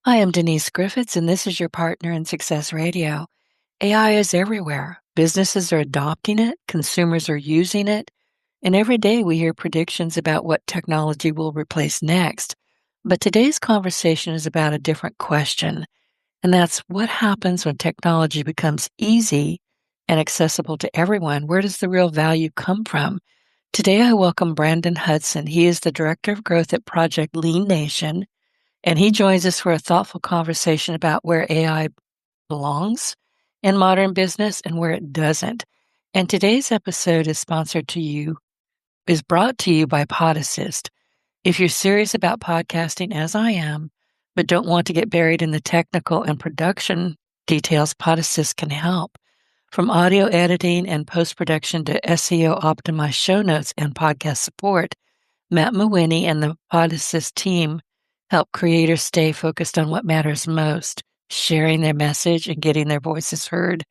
Hi, I'm Denise Griffitts, and this is your partner in Success Radio. AI is everywhere. Businesses are adopting it, consumers are using it, and every day we hear predictions about what technology will replace next. But today's conversation is about a different question, and that's what happens when technology becomes easy and accessible to everyone? Where does the real value come from? Today, I welcome Brandon Hudson. He is the Director of Growth at Project LeanNation, and he joins us for a thoughtful conversation about where AI belongs in modern business and where it doesn't. And today's episode is brought to you by Podassist. If you're serious about podcasting, as I am, but don't want to get buried in the technical and production details, Podassist can help. From audio editing and post-production to SEO optimized show notes and podcast support, Matt Mawini and the Podassist team help creators stay focused on what matters most, sharing their message and getting their voices heard.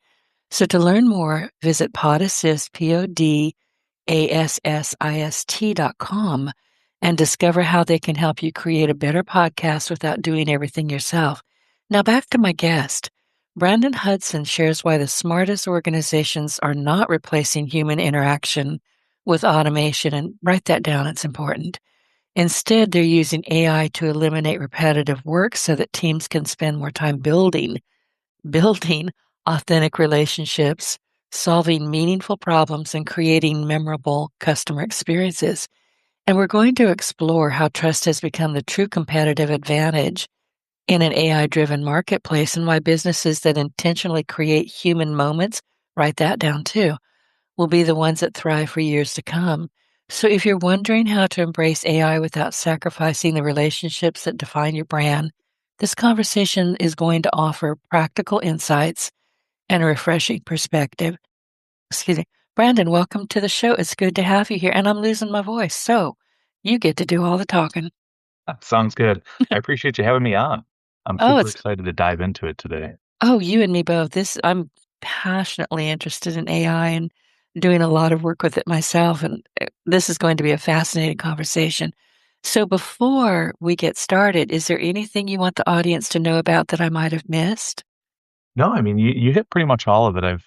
So to learn more, visit Podassist, PODASSIST.com, and discover how they can help you create a better podcast without doing everything yourself. Now back to my guest. Brandon Hudson shares why the smartest organizations are not replacing human interaction with automation, and write that down, it's important. Instead, they're using AI to eliminate repetitive work so that teams can spend more time building authentic relationships, solving meaningful problems, and creating memorable customer experiences. And we're going to explore how trust has become the true competitive advantage in an AI-driven marketplace, and why businesses that intentionally create human moments, write that down too, will be the ones that thrive for years to come. So if you're wondering how to embrace AI without sacrificing the relationships that define your brand, this conversation is going to offer practical insights and a refreshing perspective. Excuse me. Brandon, welcome to the show. It's good to have you here. And I'm losing my voice, so you get to do all the talking. Sounds good. I appreciate you having me on. I'm Oh, super it's excited to dive into it today. you and me both. I'm passionately interested in AI and doing a lot of work with it myself. And this is going to be a fascinating conversation. So before we get started, is there anything you want the audience to know about that I might have missed? No, I mean you hit pretty much all of it. I've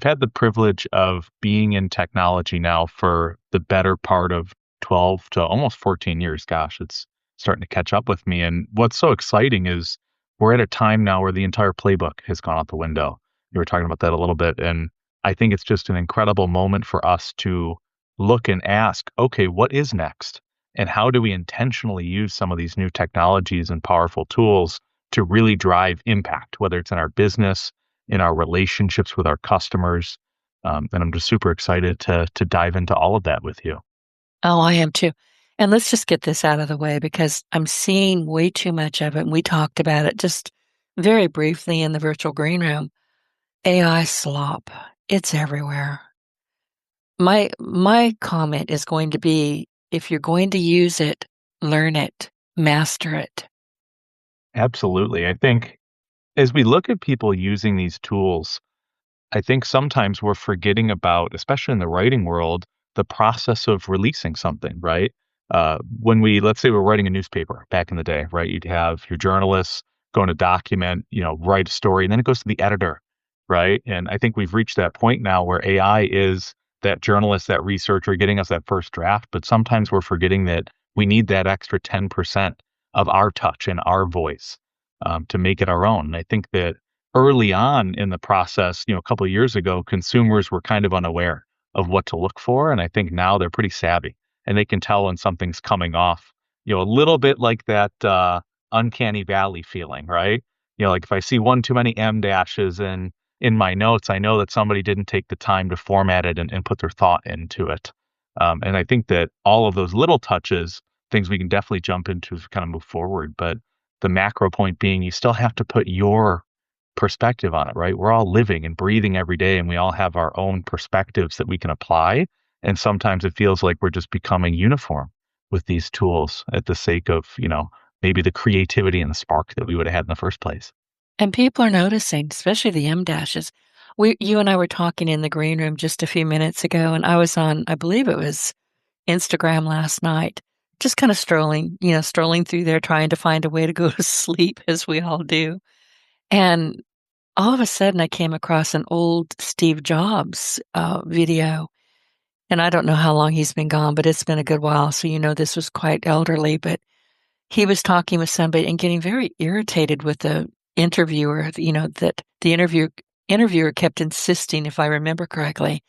had the privilege of being in technology now for the better part of 12 to almost 14 years. Gosh, it's starting to catch up with me. And what's so exciting is we're at a time now where the entire playbook has gone out the window. You were talking about that a little bit, and I think it's just an incredible moment for us to look and ask, okay, what is next? And how do we intentionally use some of these new technologies and powerful tools to really drive impact, whether it's in our business, in our relationships with our customers. And I'm just super excited to dive into all of that with you. Oh, I am too. And let's just get this out of the way because I'm seeing way too much of it. And we talked about it just very briefly in the virtual green room. AI slop. It's everywhere. My comment is going to be, if you're going to use it, learn it, master it. Absolutely. I think as we look at people using these tools, I think sometimes we're forgetting about, especially in the writing world, the process of releasing something, right? Let's say we're writing a newspaper back in the day, right? You'd have your journalists going to document, write a story, and then it goes to the editor, right? And I think we've reached that point now where AI is that journalist, that researcher getting us that first draft, but sometimes we're forgetting that we need that extra 10% of our touch and our voice to make it our own. And I think that early on in the process, a couple of years ago, consumers were kind of unaware of what to look for. And I think now they're pretty savvy and they can tell when something's coming off, a little bit like that uncanny valley feeling, right? Like if I see one too many M dashes in my notes, I know that somebody didn't take the time to format it and put their thought into it. And I think that all of those little touches, things we can definitely jump into as we kind of move forward. But the macro point being, you still have to put your perspective on it, right? We're all living and breathing every day, and we all have our own perspectives that we can apply. And sometimes it feels like we're just becoming uniform with these tools at the sake of, maybe the creativity and the spark that we would have had in the first place. And people are noticing, especially the M dashes. You and I were talking in the green room just a few minutes ago, and I was on, I believe it was Instagram last night, just kind of strolling through there trying to find a way to go to sleep as we all do. And all of a sudden I came across an old Steve Jobs video. And I don't know how long he's been gone, but it's been a good while. So, this was quite elderly, but he was talking with somebody and getting very irritated with the interviewer, that the interviewer kept insisting, if I remember correctly,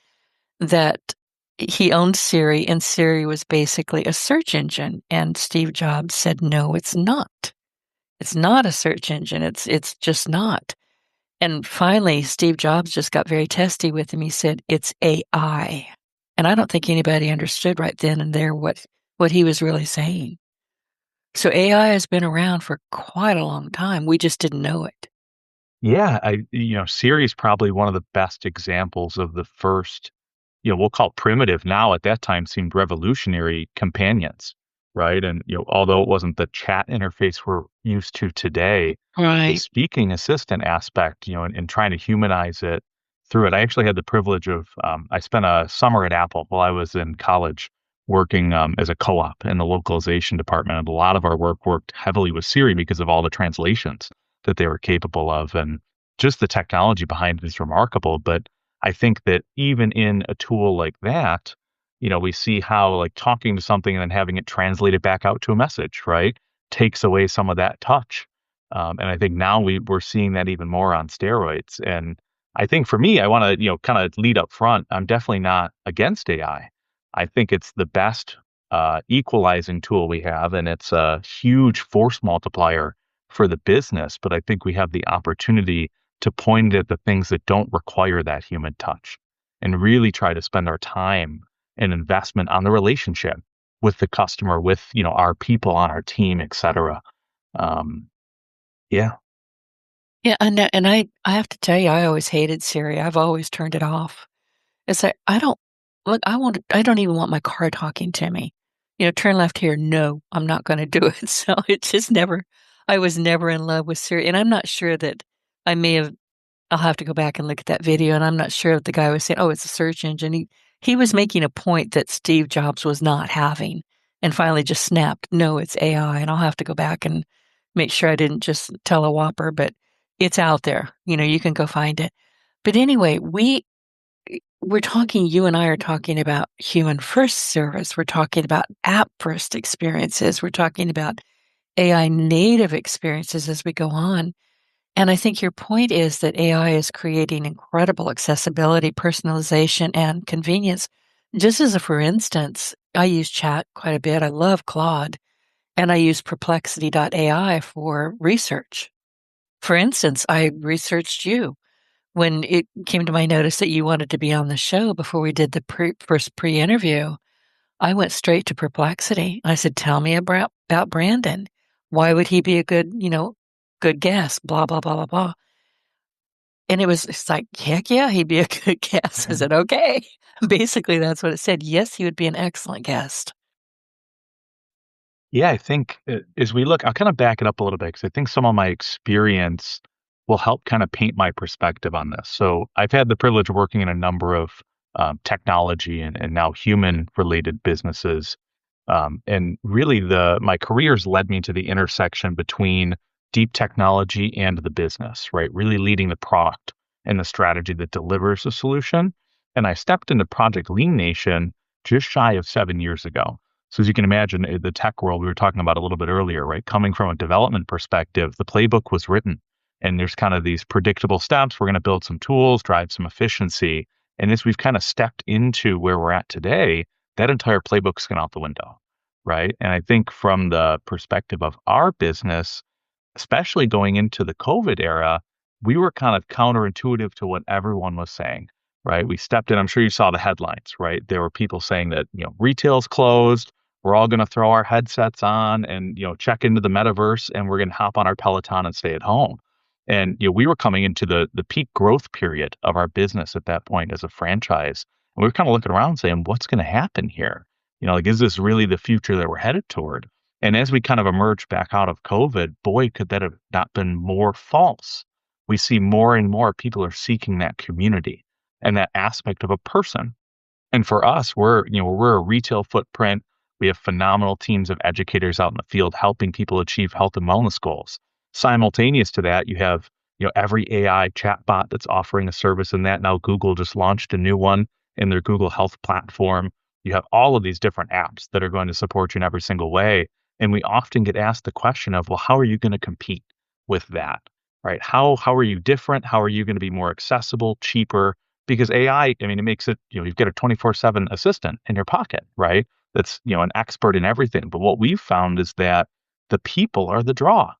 that he owned Siri and Siri was basically a search engine. And Steve Jobs said, no, it's not. It's not a search engine. It's just not. And finally, Steve Jobs just got very testy with him. He said, it's AI. And I don't think anybody understood right then and there what he was really saying. So AI has been around for quite a long time. We just didn't know it. Yeah, Siri is probably one of the best examples of the first, we'll call it primitive now, at that time seemed revolutionary companions, right? And, although it wasn't the chat interface we're used to today, the Right. speaking assistant aspect, and trying to humanize it through it. I actually had the privilege of, I spent a summer at Apple while I was in college working as a co-op in the localization department. And a lot of our work worked heavily with Siri because of all the translations that they were capable of. And just the technology behind it is remarkable. But I think that even in a tool like that, we see how like talking to something and then having it translated back out to a message, right, takes away some of that touch. And I think now we're seeing that even more on steroids. And I think for me, I want to, kind of lead up front. I'm definitely not against AI. I think it's the best equalizing tool we have, and it's a huge force multiplier for the business. But I think we have the opportunity to point it at the things that don't require that human touch and really try to spend our time and investment on the relationship with the customer, with, our people on our team, et cetera. Um, yeah. Yeah, and I have to tell you, I always hated Siri. I've always turned it off. It's like, I don't look, I don't even want my car talking to me. Turn left here. No, I'm not gonna do it. So it just never I was never in love with Siri. And I'm not sure that I may have I'll have to go back and look at that video, and I'm not sure if the guy was saying, "Oh, it's a search engine." He was making a point that Steve Jobs was not having, and finally just snapped, "No, it's AI." And I'll have to go back and make sure I didn't just tell a whopper, but it's out there. You can go find it. But anyway, we're talking, you and I are talking about human first service. We're talking about app first experiences. We're talking about AI native experiences as we go on. And I think your point is that AI is creating incredible accessibility, personalization, and convenience. Just as a for instance, I use chat quite a bit. I love Claude, and I use perplexity.ai for research. For instance, I researched you when it came to my notice that you wanted to be on the show before we did the first pre interview. I went straight to Perplexity. I said, tell me about Brandon. Why would he be a good guest? Blah, blah, blah, blah, blah. And it's like, heck yeah, he'd be a good guest. I said, okay. Basically, that's what it said. Yes, he would be an excellent guest. Yeah, I think as we look, I'll kind of back it up a little bit because I think some of my experience will help kind of paint my perspective on this. So I've had the privilege of working in a number of technology and now human related businesses. And really my careers led me to the intersection between deep technology and the business, right? Really leading the product and the strategy that delivers the solution. And I stepped into Project LeanNation just shy of 7 years ago. So as you can imagine, the tech world we were talking about a little bit earlier, right? Coming from a development perspective, the playbook was written and there's kind of these predictable steps. We're going to build some tools, drive some efficiency. And as we've kind of stepped into where we're at today, that entire playbook's gone out the window, right? And I think from the perspective of our business, especially going into the COVID era, we were kind of counterintuitive to what everyone was saying, right? We stepped in, I'm sure you saw the headlines, right? There were people saying that, retail's closed. We're all going to throw our headsets on and, check into the metaverse and we're going to hop on our Peloton and stay at home. And, we were coming into the peak growth period of our business at that point as a franchise. And we were kind of looking around saying, what's going to happen here? Like, is this really the future that we're headed toward? And as we kind of emerge back out of COVID, boy, could that have not been more false. We see more and more people are seeking that community and that aspect of a person. And for us, we're a retail footprint. We have phenomenal teams of educators out in the field helping people achieve health and wellness goals. Simultaneous to that, you have every AI chatbot that's offering a service in that. Now Google just launched a new one in their Google Health platform. You have all of these different apps that are going to support you in every single way. And we often get asked the question of, well, how are you going to compete with that? Right? How are you different? How are you going to be more accessible, cheaper? Because I mean, it makes it, you've got a 24/7 assistant in your pocket, right? That's, an expert in everything. But what we've found is that the people are the draw,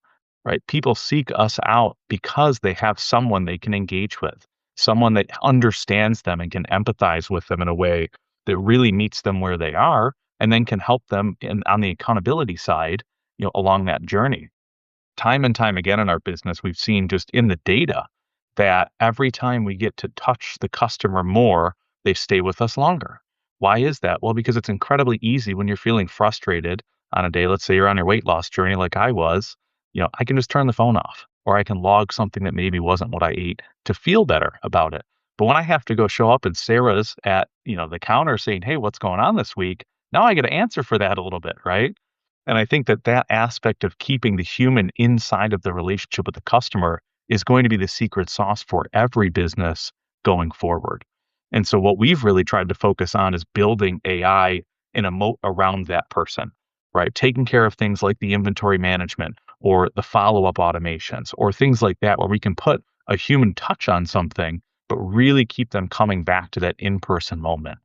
right? People seek us out because they have someone they can engage with, someone that understands them and can empathize with them in a way that really meets them where they are and then can help them on the accountability side, along that journey. Time and time again in our business, we've seen just in the data that every time we get to touch the customer more, they stay with us longer. Why is that? Well, because it's incredibly easy when you're feeling frustrated on a day. Let's say you're on your weight loss journey like I was, I can just turn the phone off or I can log something that maybe wasn't what I ate to feel better about it. But when I have to go show up and Sarah's at, the counter saying, "Hey, what's going on this week?" Now I get to answer for that a little bit, right? And I think that that aspect of keeping the human inside of the relationship with the customer is going to be the secret sauce for every business going forward. And so what we've really tried to focus on is building AI in a moat around that person, right? Taking care of things like the inventory management or the follow-up automations or things like that where we can put a human touch on something, but really keep them coming back to that in-person moment.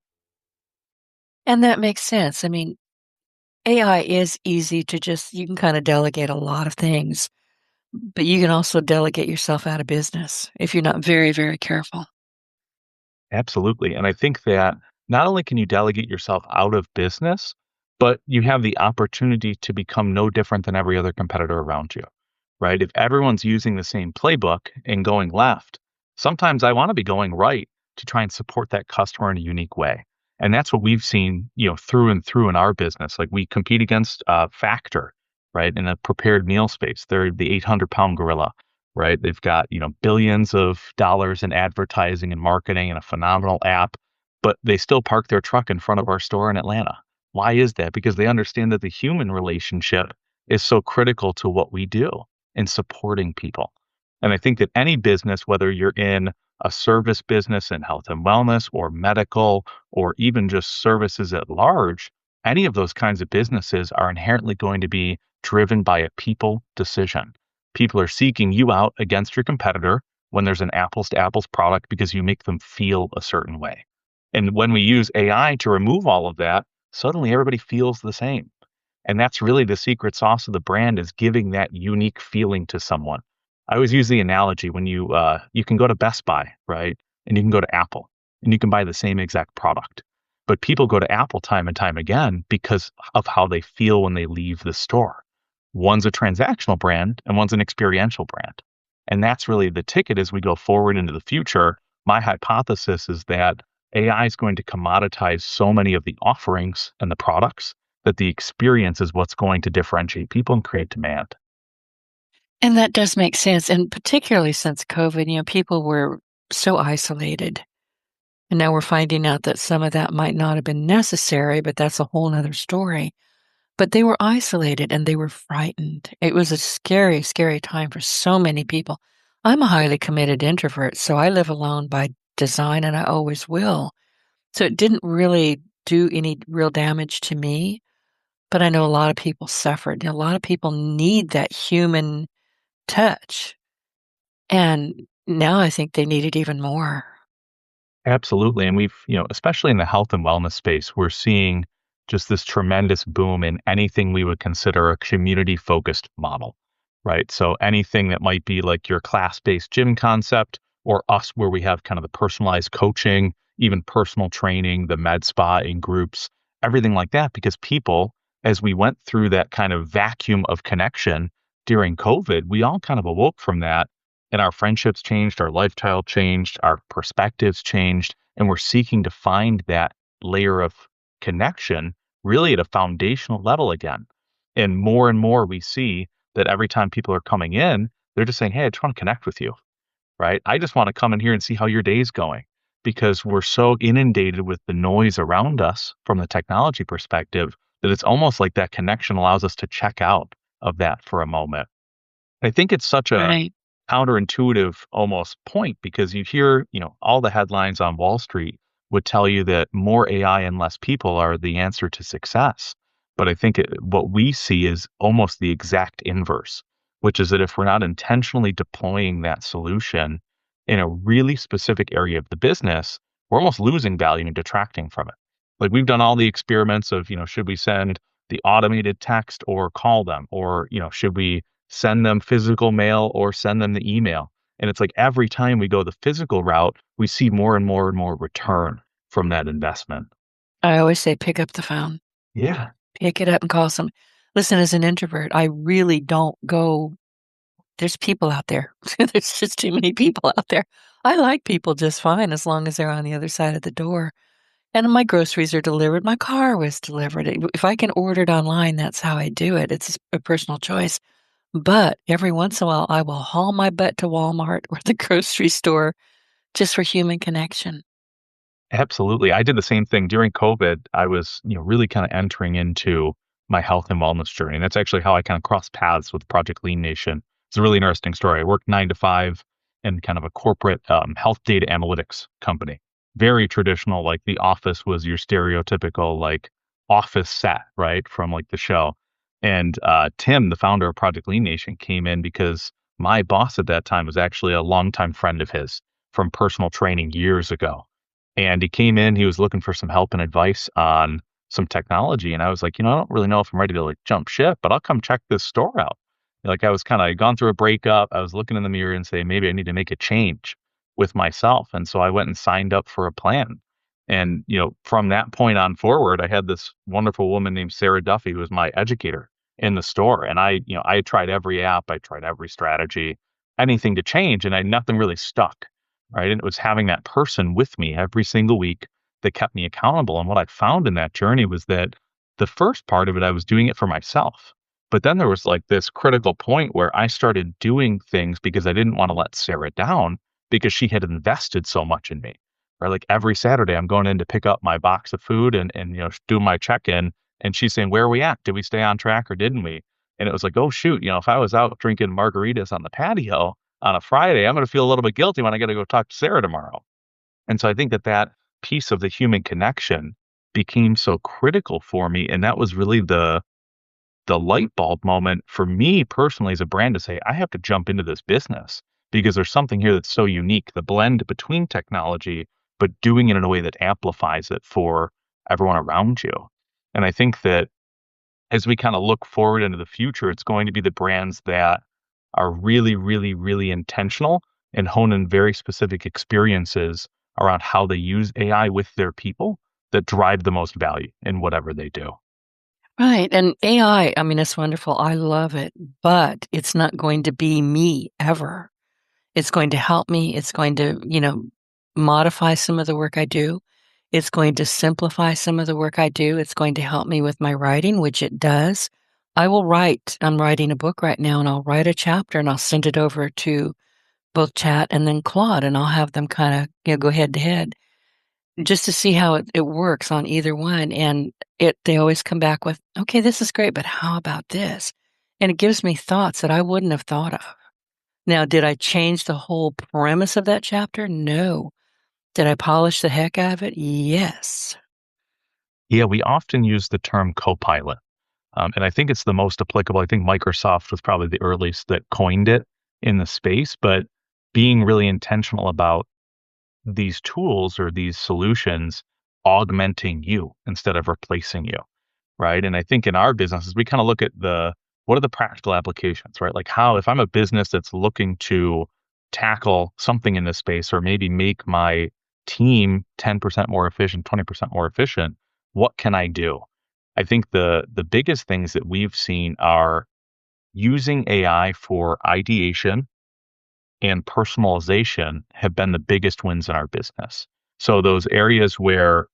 And that makes sense. I mean, AI is easy to just you can kinda delegate a lot of things, but you can also delegate yourself out of business if you're not very, very careful. Absolutely. And I think that not only can you delegate yourself out of business, but you have the opportunity to become no different than every other competitor around you, right? If everyone's using the same playbook and going left, sometimes I want to be going right to try and support that customer in a unique way. And that's what we've seen, through and through in our business. Like we compete against Factor, right? In a prepared meal space. They're the 800-pound gorilla, right? They've got, billions of dollars in advertising and marketing and a phenomenal app, but they still park their truck in front of our store in Atlanta. Why is that? Because they understand that the human relationship is so critical to what we do in supporting people. And I think that any business, whether you're in a service business in health and wellness or medical or even just services at large, any of those kinds of businesses are inherently going to be driven by a people decision. People are seeking you out against your competitor when there's an apples to apples product because you make them feel a certain way. And when we use AI to remove all of that, suddenly everybody feels the same. And that's really the secret sauce of the brand is giving that unique feeling to someone. I always use the analogy when you can go to Best Buy, right? And you can go to Apple and you can buy the same exact product. But people go to Apple time and time again because of how they feel when they leave the store. One's a transactional brand and one's an experiential brand. And that's really the ticket as we go forward into the future. My hypothesis is that AI is going to commoditize so many of the offerings and the products that the experience is what's going to differentiate people and create demand. And that does make sense, and particularly since COVID, people were so isolated, and now we're finding out that some of that might not have been necessary, but that's a whole 'nother story. But they were isolated and they were frightened. It was a scary, scary time for so many people. I'm a highly committed introvert, so I live alone by design and I always will. So it didn't really do any real damage to me, but I know a lot of people suffered. A lot of people need that human touch. And now I think they need it even more. Absolutely. And we've, especially in the health and wellness space, we're seeing just this tremendous boom in anything we would consider a community focused model, right? So anything that might be like your class based gym concept or us, where we have kind of the personalized coaching, even personal training, the med spa in groups, everything like that. Because people, as we went through that kind of vacuum of connection during COVID, we all kind of awoke from that and our friendships changed, our lifestyle changed, our perspectives changed, and we're seeking to find that layer of connection really at a foundational level again. And more we see that every time people are coming in, they're just saying, "Hey, I just want to connect with you." Right? I just want to come in here and see how your day's going because we're so inundated with the noise around us from the technology perspective that it's almost like that connection allows us to check out of that for a moment. I think it's such a Right. counterintuitive almost point because you hear, all the headlines on Wall Street would tell you that more AI and less people are the answer to success. But I think what we see is almost the exact inverse, which is that if we're not intentionally deploying that solution in a really specific area of the business, we're almost losing value and detracting from it. Like we've done all the experiments of, should we send the automated text or call them, or, should we send them physical mail or send them the email. And it's like every time we go the physical route, we see more and more and more return from that investment. I always say pick up the phone. Yeah, Pick it up and call some. Listen, as an introvert, I really don't go. There's people out there. There's just too many people out there. I like people just fine as long as they're on the other side of the door. And my groceries are delivered. My car was delivered. If I can order it online, that's how I do it. It's a personal choice. But every once in a while, I will haul my butt to Walmart or the grocery store just for human connection. absolutely. I did the same thing during COVID. I was, really kind of entering into my health and wellness journey. And that's actually how I kind of crossed paths with Project LeanNation. It's a really interesting story. I worked 9 to 5 in kind of a corporate health data analytics company. Very traditional, like the office was your stereotypical like office set, right? From like the show. And Tim, the founder of Project LeanNation, came in because my boss at that time was actually a longtime friend of his from personal training years ago. And he came in, he was looking for some help and advice on some technology. And I was like, I don't really know if I'm ready to like jump ship, but I'll come check this store out. Like I was kind of gone through a breakup. I was looking in the mirror and say, maybe I need to make a change with myself. And so I went and signed up for a plan. And, from that point on forward, I had this wonderful woman named Sarah Duffy, who was my educator in the store. And I tried every app, I tried every strategy, anything to change, and nothing really stuck. Right. And it was having that person with me every single week that kept me accountable. And what I found in that journey was that the first part of it, I was doing it for myself. But then there was like this critical point where I started doing things because I didn't want to let Sarah down because she had invested so much in me. Right. Like every Saturday, I'm going in to pick up my box of food and do my check in. And she's saying, where are we at? Did we stay on track or didn't we? And it was like, oh, shoot, if I was out drinking margaritas on the patio, on a Friday, I'm going to feel a little bit guilty when I got to go talk to Sarah tomorrow. And so I think that piece of the human connection became so critical for me. And that was really the light bulb moment for me personally as a brand to say, I have to jump into this business because there's something here that's so unique, the blend between technology, but doing it in a way that amplifies it for everyone around you. And I think that as we kind of look forward into the future, it's going to be the brands that are really, really, really intentional and hone in very specific experiences around how they use AI with their people that drive the most value in whatever they do. Right. And I mean, it's wonderful. I love it, but it's not going to be me ever. It's going to help me. It's going to, modify some of the work I do. It's going to simplify some of the work I do. It's going to help me with my writing, which it does. I will write. I'm writing a book right now, and I'll write a chapter and I'll send it over to both Chat and then Claude, and I'll have them kind of, go head to head just to see how it works on either one. And they always come back with, okay, this is great, but how about this? And it gives me thoughts that I wouldn't have thought of. Now, did I change the whole premise of that chapter? No. Did I polish the heck out of it? Yes. Yeah, we often use the term copilot, and I think it's the most applicable. I think Microsoft was probably the earliest that coined it in the space, but being really intentional about these tools or these solutions augmenting you instead of replacing you, right? And I think in our businesses, we kind of look at what are the practical applications, right? Like how, if I'm a business that's looking to tackle something in this space or maybe make my team 10% more efficient, 20% more efficient, what can I do? I think the biggest things that we've seen are using AI for ideation and personalization have been the biggest wins in our business. So those areas where,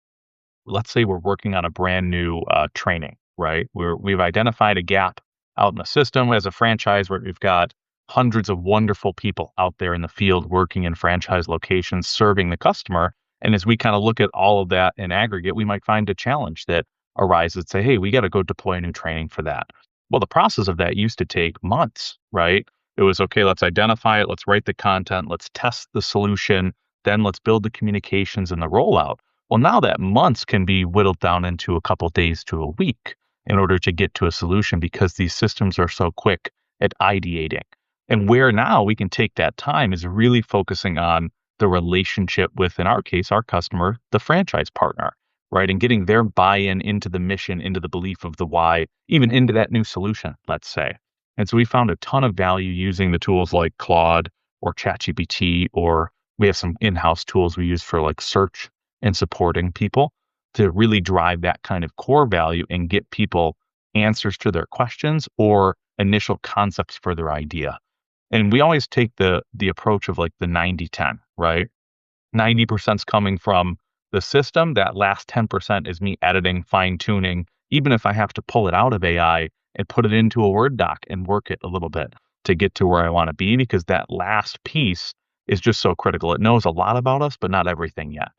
let's say we're working on a brand new training, right? We've identified a gap out in the system as a franchise where we've got hundreds of wonderful people out there in the field working in franchise locations, serving the customer. And as we kind of look at all of that in aggregate, we might find a challenge that arises, say, hey, we got to go deploy a new training for that. Well, the process of that used to take months, right? It was okay, let's identify it, let's write the content, let's test the solution, then let's build the communications and the rollout. Well, now that months can be whittled down into a couple days to a week in order to get to a solution because these systems are so quick at ideating. And where now we can take that time is really focusing on the relationship with, in our case, our customer, the franchise partner, right? And getting their buy-in into the mission, into the belief of the why, even into that new solution, let's say. And so we found a ton of value using the tools like Claude or ChatGPT, or we have some in-house tools we use for like search and supporting people to really drive that kind of core value and get people answers to their questions or initial concepts for their idea. And we always take the approach of like the 90-10, right? 90% is coming from the system. That last 10% is me editing, fine tuning, even if I have to pull it out of AI and put it into a Word doc and work it a little bit to get to where I want to be, because that last piece is just so critical. It knows a lot about us, but not everything yet.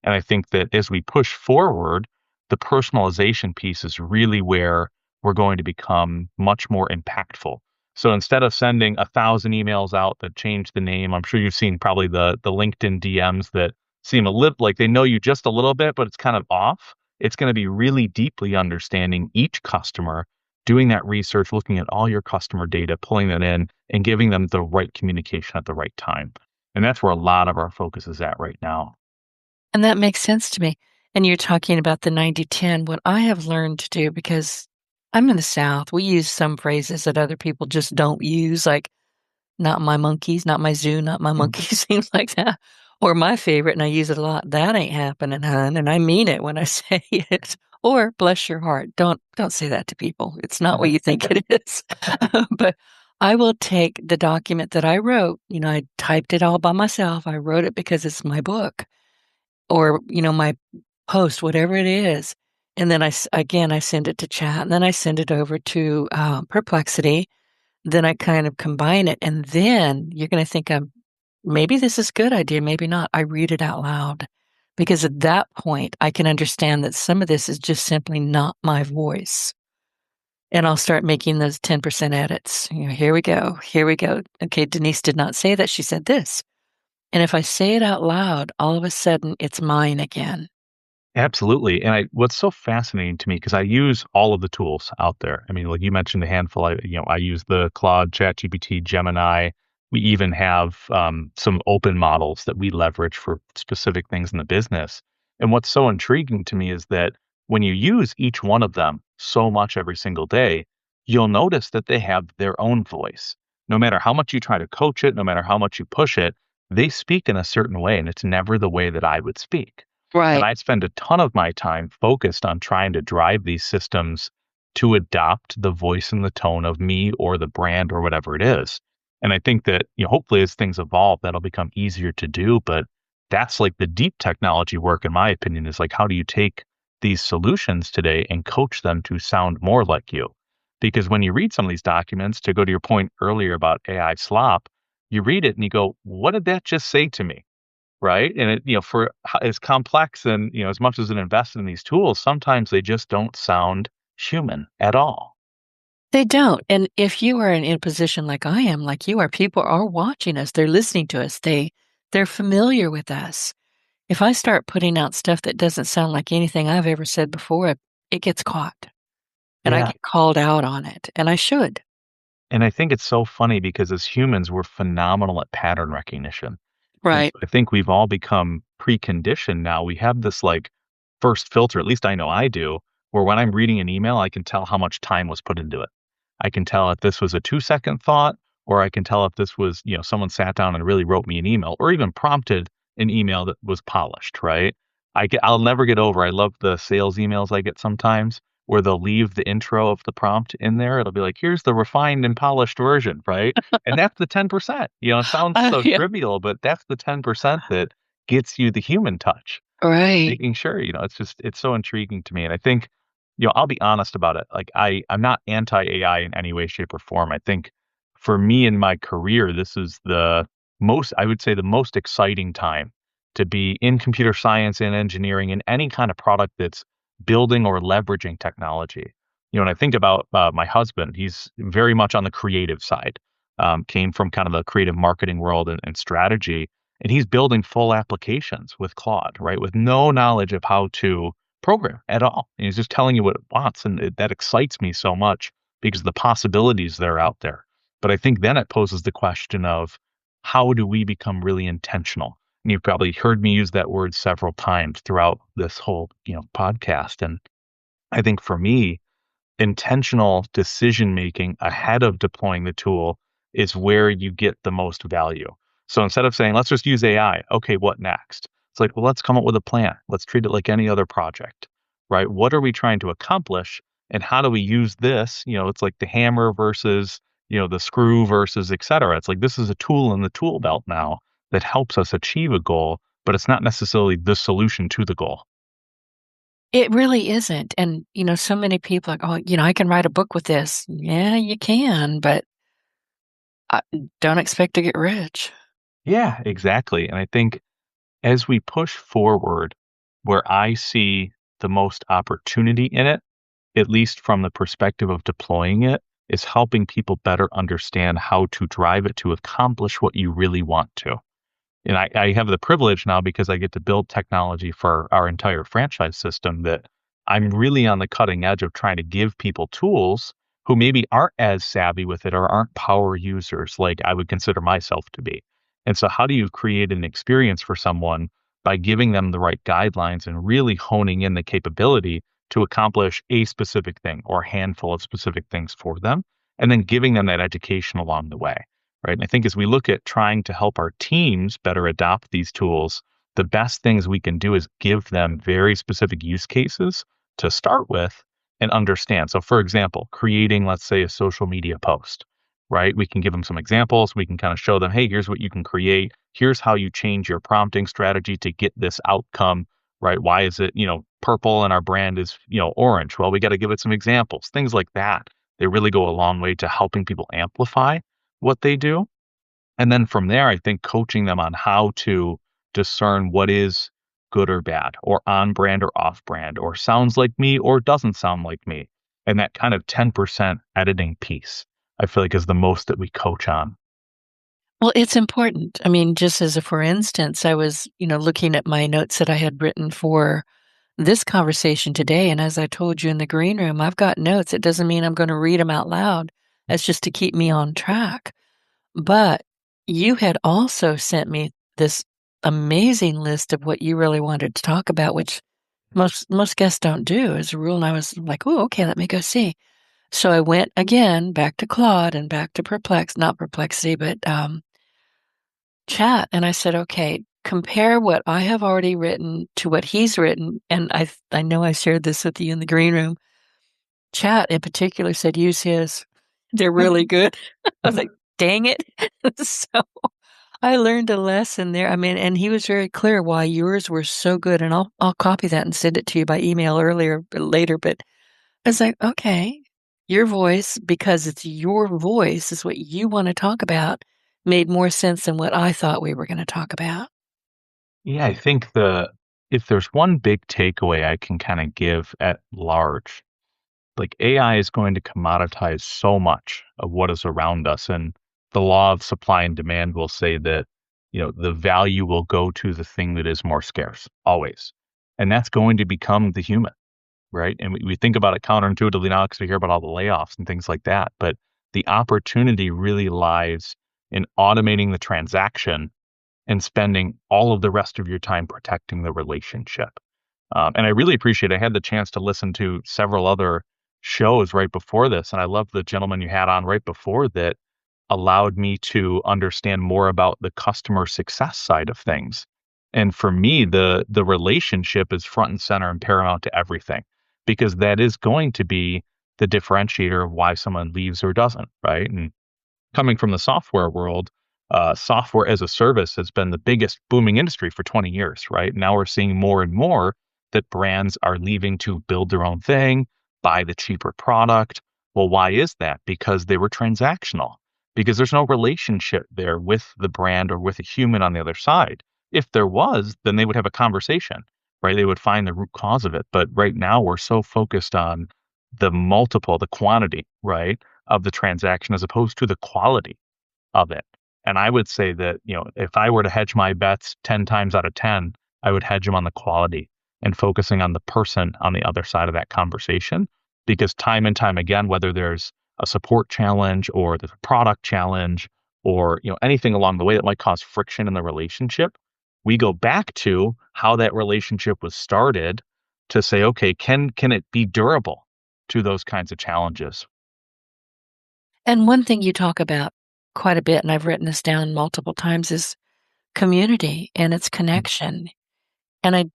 And I think that as we push forward, the personalization piece is really where we're going to become much more impactful. So instead of sending 1,000 emails out that change the name, I'm sure you've seen probably the LinkedIn DMs that seem a little like they know you just a little bit, but it's kind of off. It's going to be really deeply understanding each customer, doing that research, looking at all your customer data, pulling that in, and giving them the right communication at the right time. And that's where a lot of our focus is at right now. And that makes sense to me. And you're talking about the 90-10. What I have learned to do, because I'm in the South, we use some phrases that other people just don't use, like not my monkeys, not my zoo, not my Mm. monkeys, things like that. Or my favorite, and I use it a lot, that ain't happening, hun, and I mean it when I say it. Or bless your heart. Don't say that to people. It's not what you think it is. But I will take the document that I wrote, I typed it all by myself. I wrote it because it's my book or, my post, whatever it is. And then again, I send it to chat and then I send it over to Perplexity. Then I kind of combine it. And then you're going to think maybe this is a good idea, maybe not. I read it out loud because at that point I can understand that some of this is just simply not my voice. And I'll start making those 10% edits. Here we go. Here we go. Okay, Denise did not say that. She said this. And if I say it out loud, all of a sudden it's mine again. Absolutely. And what's so fascinating to me, because I use all of the tools out there. I mean, like you mentioned a handful, I use the Claude, ChatGPT, Gemini. We even have some open models that we leverage for specific things in the business. And what's so intriguing to me is that when you use each one of them so much every single day, you'll notice that they have their own voice. No matter how much you try to coach it, no matter how much you push it, they speak in a certain way, and it's never the way that I would speak. And Right. I spend a ton of my time focused on trying to drive these systems to adopt the voice and the tone of me or the brand or whatever it is. And I think that, hopefully as things evolve, that'll become easier to do. But that's like the deep technology work, in my opinion, is like, how do you take these solutions today and coach them to sound more like you? Because when you read some of these documents, to go to your point earlier about AI slop, you read it and you go, what did that just say to me? Right? And for as complex and, as much as it invested in these tools, sometimes they just don't sound human at all. They don't. And if you are in a position like I am, like you are, people are watching us, they're listening to us, they're familiar with us. If I start putting out stuff that doesn't sound like anything I've ever said before, it gets caught and I Yeah. get called out on it. And I should. And I think it's so funny because as humans, we're phenomenal at pattern recognition. And Right. so I think we've all become preconditioned now. We have this like first filter, at least I know I do, where when I'm reading an email, I can tell how much time was put into it. I can tell if this was a 2-second thought, or I can tell if this was, someone sat down and really wrote me an email or even prompted an email that was polished, right? I'll never get over. I love the sales emails I get sometimes where they'll leave the intro of the prompt in there. It'll be like, here's the refined and polished version, right? And that's the 10%. It sounds so Yeah. trivial, but that's the 10% that gets you the human touch, Right. making sure, it's so intriguing to me. And I think, I'll be honest about it. Like I'm not anti-AI in any way, shape, or form. I think for me in my career, this is I would say the most exciting time to be in computer science and engineering and any kind of product that's building or leveraging technology. When I think about my husband, he's very much on the creative side, came from kind of the creative marketing world and strategy, and he's building full applications with Claude, right? With no knowledge of how to program at all. And he's just telling you what it wants. And that excites me so much because the possibilities that are out there. But I think then it poses the question of how do we become really intentional? And you've probably heard me use that word several times throughout this whole, podcast. And I think for me, intentional decision making ahead of deploying the tool is where you get the most value. So instead of saying, let's just use AI, okay, what next? It's like, well, let's come up with a plan. Let's treat it like any other project, right? What are we trying to accomplish? And how do we use this? It's like the hammer versus, the screw versus et cetera. It's like this is a tool in the tool belt now that helps us achieve a goal, but it's not necessarily the solution to the goal. It really isn't, and, so many people are like, "Oh, I can write a book with this." Yeah, you can, but, uh, don't expect to get rich. Yeah, exactly. And I think as we push forward, where I see the most opportunity in it, at least from the perspective of deploying it, is helping people better understand how to drive it to accomplish what you really want to. And I have the privilege now because I get to build technology for our entire franchise system that I'm really on the cutting edge of trying to give people tools who maybe aren't as savvy with it or aren't power users like I would consider myself to be. And so how do you create an experience for someone by giving them the right guidelines and really honing in the capability to accomplish a specific thing or a handful of specific things for them, and then giving them that education along the way? Right. And I think as we look at trying to help our teams better adopt these tools, the best things we can do is give them very specific use cases to start with and understand. So, for example, creating, let's say, a social media post, right? We can give them some examples. We can kind of show them, hey, here's what you can create. Here's how you change your prompting strategy to get this outcome, right? Why is it, purple and our brand is, orange? Well, we got to give it some examples, things like that. They really go a long way to helping people amplify what they do. And then from there, I think coaching them on how to discern what is good or bad, or on brand or off brand, or sounds like me or doesn't sound like me. And that kind of 10% editing piece, I feel like is the most that we coach on. Well, it's important. I mean, just as a for instance, I was, looking at my notes that I had written for this conversation today, and as I told you in the green room, I've got notes. It doesn't mean I'm gonna read them out loud. That's just to keep me on track. But you had also sent me this amazing list of what you really wanted to talk about, which most guests don't do as a rule, and I was like, "Oh, okay, let me go see." So I went again back to Claude and back to not Perplexity, but, Chat, and I said, "Okay, compare what I have already written to what he's written," and I know I shared this with you in the green room. Chat in particular said, "Use his. They're really good." I was like, "Dang it." So I learned a lesson there. I mean, and he was very clear why yours were so good, and I'll copy that and send it to you by email later, but I was like, "Okay, your voice, because it's your voice, is what you wanna talk about, made more sense than what I thought we were gonna talk about." Yeah, I think if there's one big takeaway I can kind of give at large, like AI is going to commoditize so much of what is around us. And the law of supply and demand will say that, the value will go to the thing that is more scarce, always. And that's going to become the human, right? And we think about it counterintuitively now because we hear about all the layoffs and things like that. But the opportunity really lies in automating the transaction and spending all of the rest of your time protecting the relationship. And I really appreciate I had the chance to listen to several other shows right before this. And I love the gentleman you had on right before that allowed me to understand more about the customer success side of things. And for me, the relationship is front and center and paramount to everything because that is going to be the differentiator of why someone leaves or doesn't, right? And coming from the software world, software as a service has been the biggest booming industry for 20 years, right? Now we're seeing more and more that brands are leaving to build their own thing, buy the cheaper product. Well, why is that? Because they were transactional, because there's no relationship there with the brand or with a human on the other side. If there was, then they would have a conversation. right? They would find the root cause of it. But right now we're so focused on the quantity, right, of the transaction as opposed to the quality of it. And I would say that, if I were to hedge my bets 10 times out of 10, I would hedge them on the quality and focusing on the person on the other side of that conversation. Because time and time again, whether there's a support challenge or there's a product challenge or, anything along the way that might cause friction in the relationship, we go back to how that relationship was started to say, okay, can it be durable to those kinds of challenges? And one thing you talk about quite a bit, and I've written this down multiple times, is community and its connection. And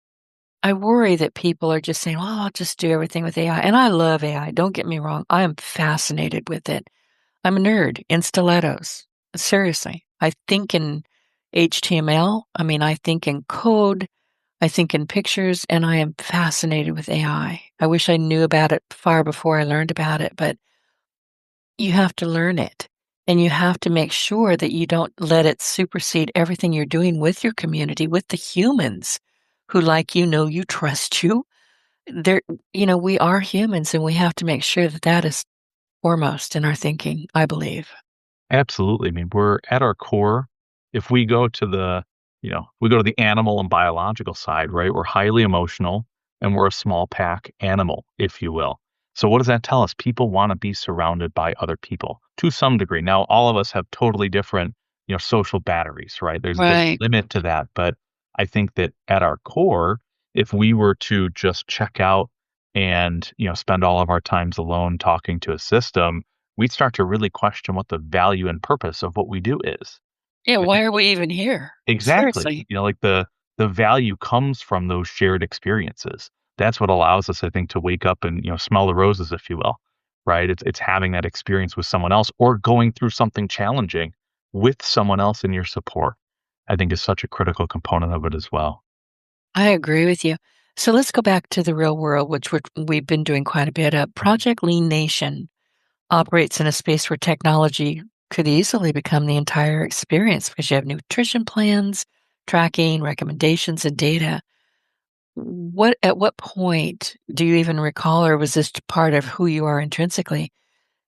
I worry that people are just saying, "Oh, I'll just do everything with AI." And I love AI, don't get me wrong, I am fascinated with it. I'm a nerd in stilettos. Seriously. I think in HTML, I mean, I think in code, I think in pictures, and I am fascinated with AI. I wish I knew about it far before I learned about it, but you have to learn it, and you have to make sure that you don't let it supersede everything you're doing with your community, with the humans who like you, know you, trust you. They're we are humans, and we have to make sure that that is foremost in our thinking, I believe. Absolutely. I mean, we're at our core, if we go to we go to the animal and biological side, right? We're highly emotional and we're a small pack animal, if you will. So what does that tell us? People want to be surrounded by other people to some degree. Now, all of us have totally different, social batteries, right? There's a Right. limit to that, but I think that at our core, if we were to just check out and, spend all of our times alone talking to a system, we'd start to really question what the value and purpose of what we do is. Yeah, I why think are we even here? exactly. Seriously. Like the value comes from those shared experiences. That's what allows us, I think, to wake up and, smell the roses, if you will. Right? It's having that experience with someone else or going through something challenging with someone else in your support. I think is such a critical component of it as well. I agree with you. So let's go back to the real world, which we've been doing quite a bit of. Project LeanNation operates in a space where technology could easily become the entire experience because you have nutrition plans, tracking, recommendations, and data. At what point do you even recall, or was this part of who you are intrinsically?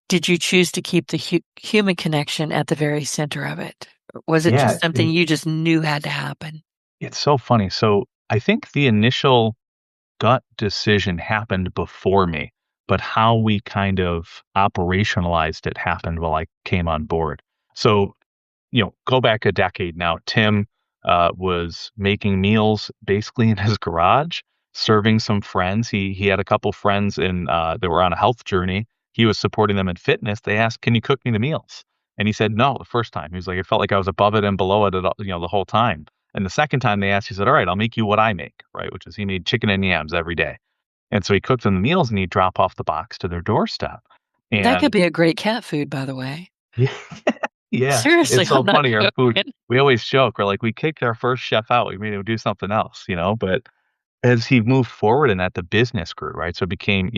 Did you choose to keep the human connection at the very center of it? Or was it Yeah, just something you just knew had to happen? it's so funny. So I think the initial gut decision happened before me, but how we kind of operationalized it happened while I came on board. So, go back a decade now. Tim was making meals basically in his garage, serving some friends. He had a couple friends that were on a health journey. He was supporting them in fitness. They asked, "Can you cook me the meals?" And he said no the first time. He was like, "It felt like I was above it and below it, the whole time." And the second time they asked, he said, "All right, I'll make you what I make," right? Which is he made chicken and yams every day. And so he cooked them the meals and he'd drop off the box to their doorstep. That could And be a great cat food, by the way. yeah, yeah, Seriously, it's I'm so not funny. Our food, joking. we always joke, we're like, we kicked our first chef out. We made him do something else, but as he moved forward and that the business grew, right? So it became,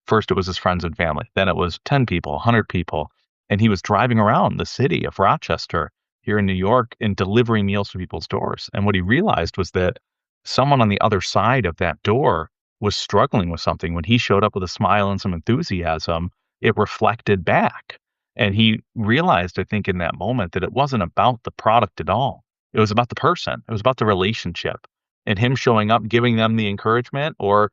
first it was his friends and family, then it was 10 people, 100 people. And he was driving around the city of Rochester here in New York and delivering meals to people's doors. And what he realized was that someone on the other side of that door was struggling with something. When he showed up with a smile and some enthusiasm, it reflected back. And he realized, I think, in that moment that it wasn't about the product at all. It was about the person. It was about the relationship and him showing up, giving them the encouragement or,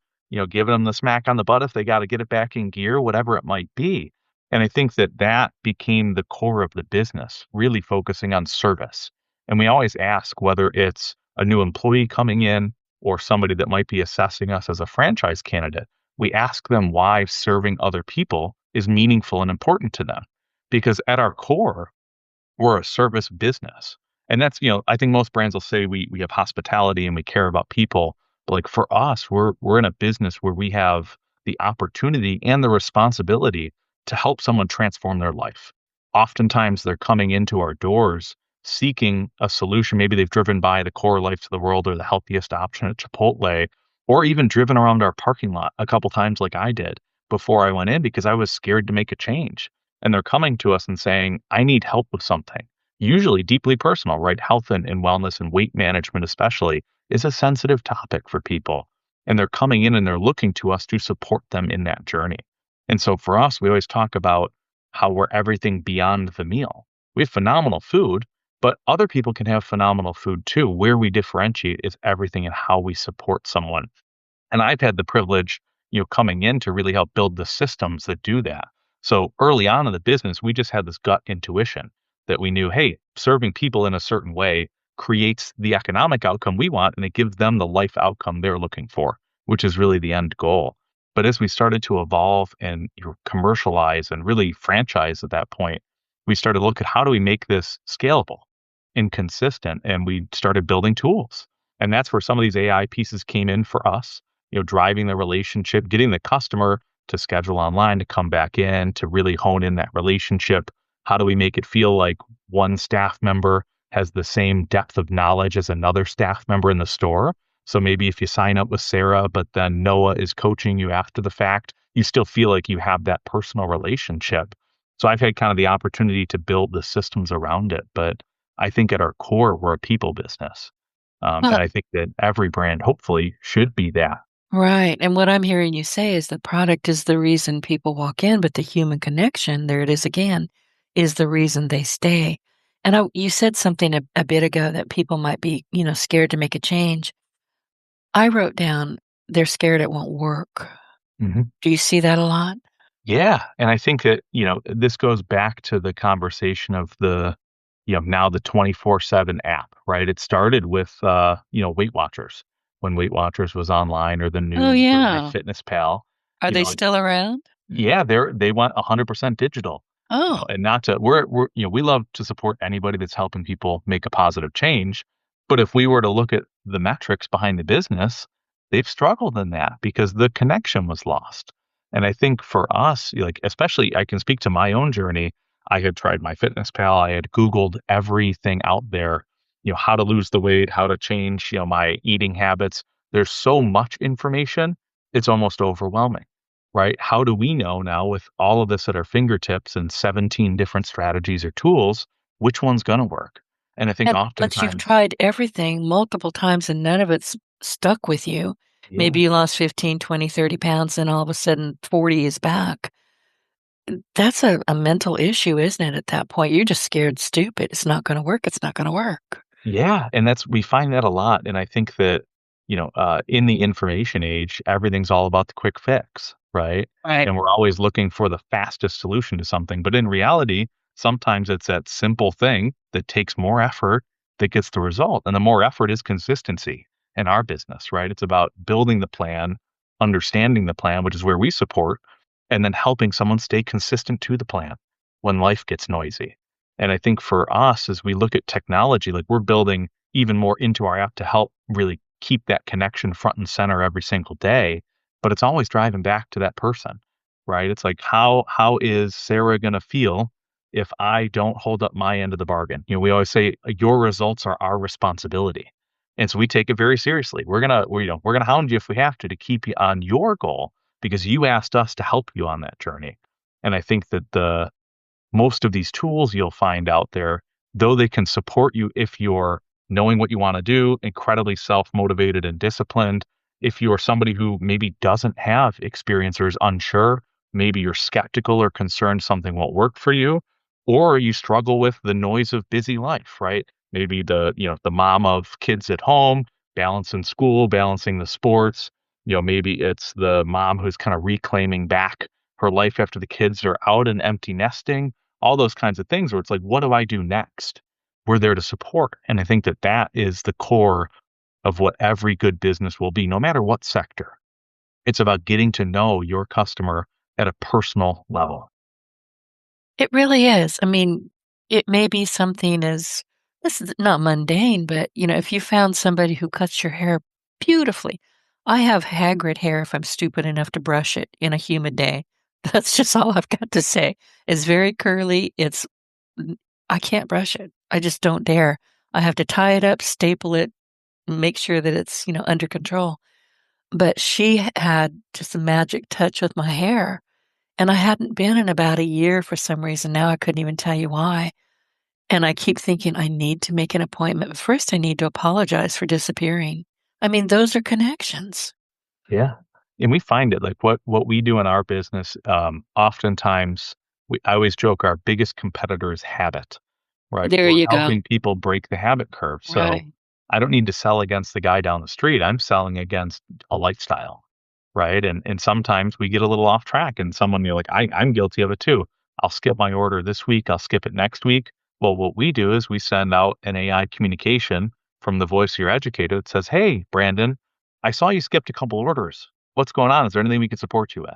giving them the smack on the butt if they got to get it back in gear, whatever it might be. And I think that that became the core of the business, really focusing on service. And we always ask whether it's a new employee coming in or somebody that might be assessing us as a franchise candidate. We ask them why serving other people is meaningful and important to them. Because at our core, we're a service business. And that's, I think most brands will say we have hospitality and we care about people. But like for us, we're in a business where we have the opportunity and the responsibility to help someone transform their life. Oftentimes they're coming into our doors seeking a solution. Maybe they've driven by the core life to the world or the healthiest option at Chipotle, or even driven around our parking lot a couple times like I did before I went in because I was scared to make a change and they're coming to us and saying, "I need help with something," usually deeply personal, right? Health and wellness and weight management, especially. is a sensitive topic for people. And they're coming in and they're looking to us to support them in that journey. And so for us, we always talk about how we're everything beyond the meal. We have phenomenal food, but other people can have phenomenal food too. Where we differentiate is everything in how we support someone. And I've had the privilege, coming in to really help build the systems that do that. So early on in the business, we just had this gut intuition that we knew, hey, serving people in a certain way creates the economic outcome we want and it gives them the life outcome they're looking for, which is really the end goal. But as we started to evolve and commercialize and really franchise at that point, we started to look at how do we make this scalable and consistent. And we started building tools. And that's where some of these AI pieces came in for us, driving the relationship, getting the customer to schedule online, to come back in, to really hone in that relationship. How do we make it feel like one staff member has the same depth of knowledge as another staff member in the store? So maybe if you sign up with Sarah, but then Noah is coaching you after the fact, you still feel like you have that personal relationship. So I've had kind of the opportunity to build the systems around it. But I think at our core, we're a people business. And Well, I think that every brand hopefully should be that. right, and what I'm hearing you say is the product is the reason people walk in, but the human connection, there it is again, is the reason they stay. And you said something a bit ago that people might be, scared to make a change. I wrote down, "They're scared it won't work." Mhm. Do you see that a lot? Yeah, and I think that, this goes back to the conversation of now the 24/7 app, right? It started with, Weight Watchers, when Weight Watchers was online or the Oh, Noom or yeah. MyFitnessPal, Are you they know still around? Yeah, they went 100% digital, Oh, and not to we're we love to support anybody that's helping people make a positive change, but if we were to look at the metrics behind the business, they've struggled in that because the connection was lost. And I think for us, like, especially I can speak to my own journey. I had tried MyFitnessPal, I had Googled everything out there, how to lose the weight, how to change, my eating habits. There's so much information, it's almost overwhelming, right? How do we know now with all of this at our fingertips and 17 different strategies or tools, which one's going to work? And I think and once you've oftentimes, tried everything multiple times and none of it's stuck with you, yeah, maybe you lost 15, 20, 30 pounds, and all of a sudden 40 is back. That's a mental issue, isn't it, at that point? You're just scared stupid. It's not gonna work, it's not gonna work. yeah, and we find that a lot. And I think that, in the information age, everything's all about the quick fix, right? Right. And we're always looking for the fastest solution to something. But in reality, sometimes it's that simple thing that takes more effort that gets the result. And the more effort is consistency in our business, right? It's about building the plan, understanding the plan, which is where we support, and then helping someone stay consistent to the plan when life gets noisy. And I think for us, as we look at technology, like we're building even more into our app to help really keep that connection front and center every single day. But it's always driving back to that person, right? It's like, how is Sarah going to feel if I don't hold up my end of the bargain? We always say your results are our responsibility. And so we take it very seriously. We're gonna hound you if we have to keep you on your goal because you asked us to help you on that journey. And I think that the most of these tools you'll find out there, though they can support you if you're knowing what you want to do, incredibly self motivated and disciplined. If you're somebody who maybe doesn't have experience or is unsure, maybe you're skeptical or concerned something won't work for you, or you struggle with the noise of busy life, right? Maybe the mom of kids at home, balancing school, balancing the sports. Maybe it's the mom who's kind of reclaiming back her life after the kids are out and empty nesting, all those kinds of things where it's like, what do I do next? We're there to support. And I think that that is the core of what every good business will be, no matter what sector. It's about getting to know your customer at a personal level. It really is. I mean, it may be something as this is not mundane, but, if you found somebody who cuts your hair beautifully. I have haggard hair if I'm stupid enough to brush it in a humid day. That's just all I've got to say. It's very curly. N I can't brush it. I just don't dare. I have to tie it up, staple it, make sure that it's, under control. But she had just a magic touch with my hair, and I hadn't been in about a year for some reason. Now I couldn't even tell you why. And I keep thinking I need to make an appointment, but first I need to apologize for disappearing. I mean, those are connections. Yeah. And we find it like what we do in our business, oftentimes I always joke our biggest competitor is habit, right? There We're you go. helping people break the habit curve. So Right. I don't need to sell against the guy down the street. I'm selling against a lifestyle, right? And sometimes we get a little off track and someone you're like, I'm guilty of it too. I'll skip my order this week, I'll skip it next week. Well, what we do is we send out an AI communication from the voice of your educator that says, "Hey, Brandon, I saw you skipped a couple orders. What's going on? Is there anything we can support you with?"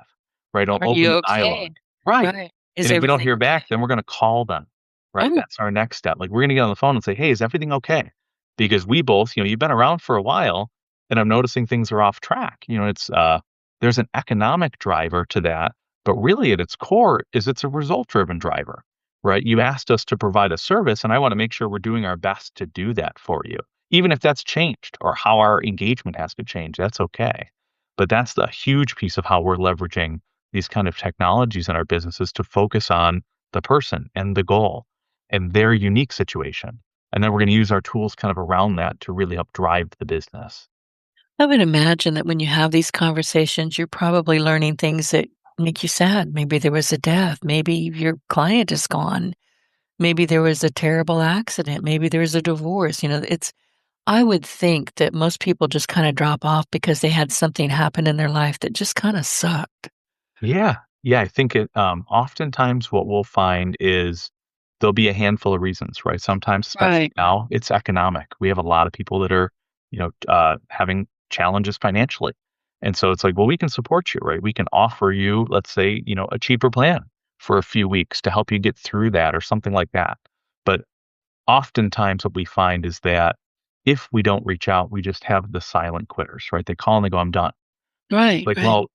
Right? It'll Are open you the okay? dialogue. Right. Right. Is And if we don't everything hear okay? back, then we're gonna call them. Right? Oh, That's our next step. Like, we're gonna get on the phone and say, "Hey, is everything okay?" Because we both, you've been around for a while, and I'm noticing things are off track. There's an economic driver to that, but really at its core is it's a result-driven driver, right? You asked us to provide a service, and I wanna make sure we're doing our best to do that for you. Even if that's changed or how our engagement has to change, that's okay. But that's the huge piece of how we're leveraging these kind of technologies in our businesses to focus on the person and the goal and their unique situation. And then we're going to use our tools kind of around that to really help drive the business. I would imagine that when you have these conversations, you're probably learning things that make you sad. Maybe there was a death. Maybe your client is gone. Maybe there was a terrible accident. Maybe there was a divorce. I would think that most people just kind of drop off because they had something happen in their life that just kind of sucked. Yeah. Yeah. I think oftentimes what we'll find is there'll be a handful of reasons, right? Sometimes, especially Right. now, it's economic. We have a lot of people that are, having challenges financially. And so it's like, well, we can support you, right? We can offer you, let's say, a cheaper plan for a few weeks to help you get through that or something like that. But oftentimes what we find is that if we don't reach out, we just have the silent quitters, right? They call and they go, "I'm done." Right. Like, Right. well,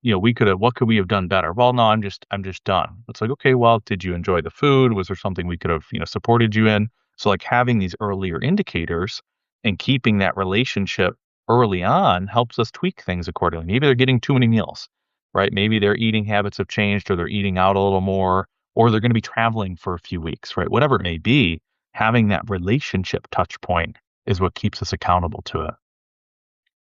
what could we have done better? Well, no, I'm just done. It's like, okay, well, did you enjoy the food? Was there something we could have, supported you in? So like having these earlier indicators and keeping that relationship early on helps us tweak things accordingly. Maybe they're getting too many meals, right? Maybe their eating habits have changed or they're eating out a little more, or they're going to be traveling for a few weeks, right? Whatever it may be, having that relationship touch point is what keeps us accountable to it.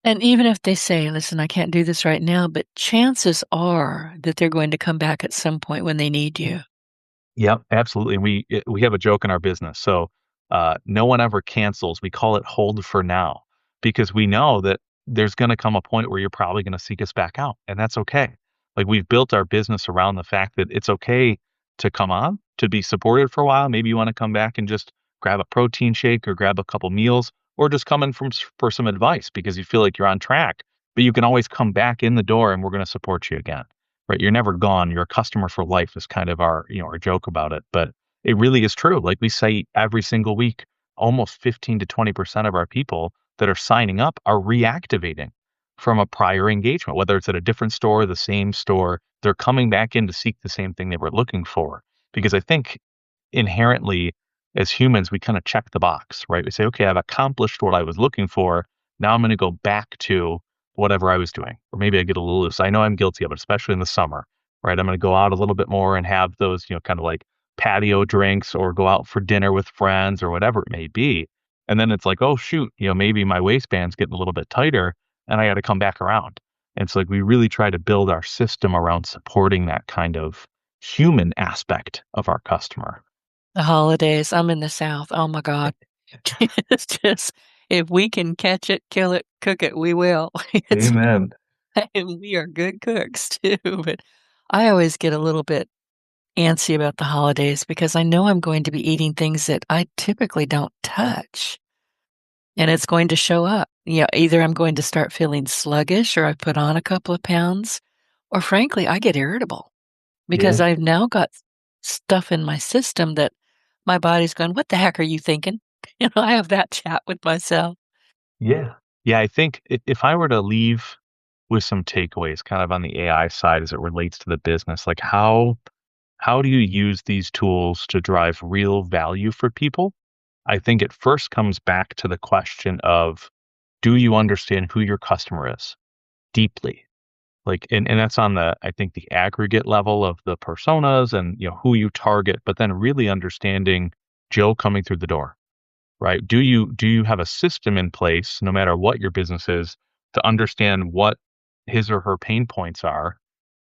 And even if they say, listen, I can't do this right now, but chances are that they're going to come back at some point when they need you. Yep, absolutely. We have a joke in our business. So no one ever cancels. We call it hold for now because we know that there's going to come a point where you're probably going to seek us back out, and that's okay. Like we've built our business around the fact that it's okay to come on, to be supported for a while. Maybe you want to come back and just grab a protein shake or grab a couple meals, or just come in for some advice because you feel like you're on track. But you can always come back in the door, and we're going to support you again. Right, you're never gone, you're a customer for life is kind of our joke about it, but it really is true. Like we say every single week, almost 15 to 20% of our people that are signing up are reactivating from a prior engagement, whether it's at a different store, the same store, they're coming back in to seek the same thing they were looking for. Because I think inherently as humans, we kind of check the box, right? We say, okay, I've accomplished what I was looking for. Now I'm going to go back to whatever I was doing. Or maybe I get a little loose. I know I'm guilty of it, especially in the summer, right? I'm going to go out a little bit more and have those, kind of like patio drinks or go out for dinner with friends or whatever it may be. And then it's like, oh, shoot, maybe my waistband's getting a little bit tighter and I got to come back around. And so like we really try to build our system around supporting that kind of human aspect of our customer. The holidays, I'm in the South. Oh my God. It's just, if we can catch it, kill it, cook it, we will. It's, Amen. and we are good cooks too. But I always get a little bit antsy about the holidays because I know I'm going to be eating things that I typically don't touch. And it's going to show up. Either I'm going to start feeling sluggish or I put on a couple of pounds, or frankly, I get irritable because Yeah. I've now got stuff in my system that my body's going, "What the heck are you thinking?" I have that chat with myself. Yeah. Yeah, I think if I were to leave with some takeaways kind of on the AI side as it relates to the business, like how do you use these tools to drive real value for people? I think it first comes back to the question of do you understand who your customer is deeply? Like and that's on the I think the aggregate level of the personas and who you target, but then really understanding Joe coming through the door, right? Do you have a system in place, no matter what your business is, to understand what his or her pain points are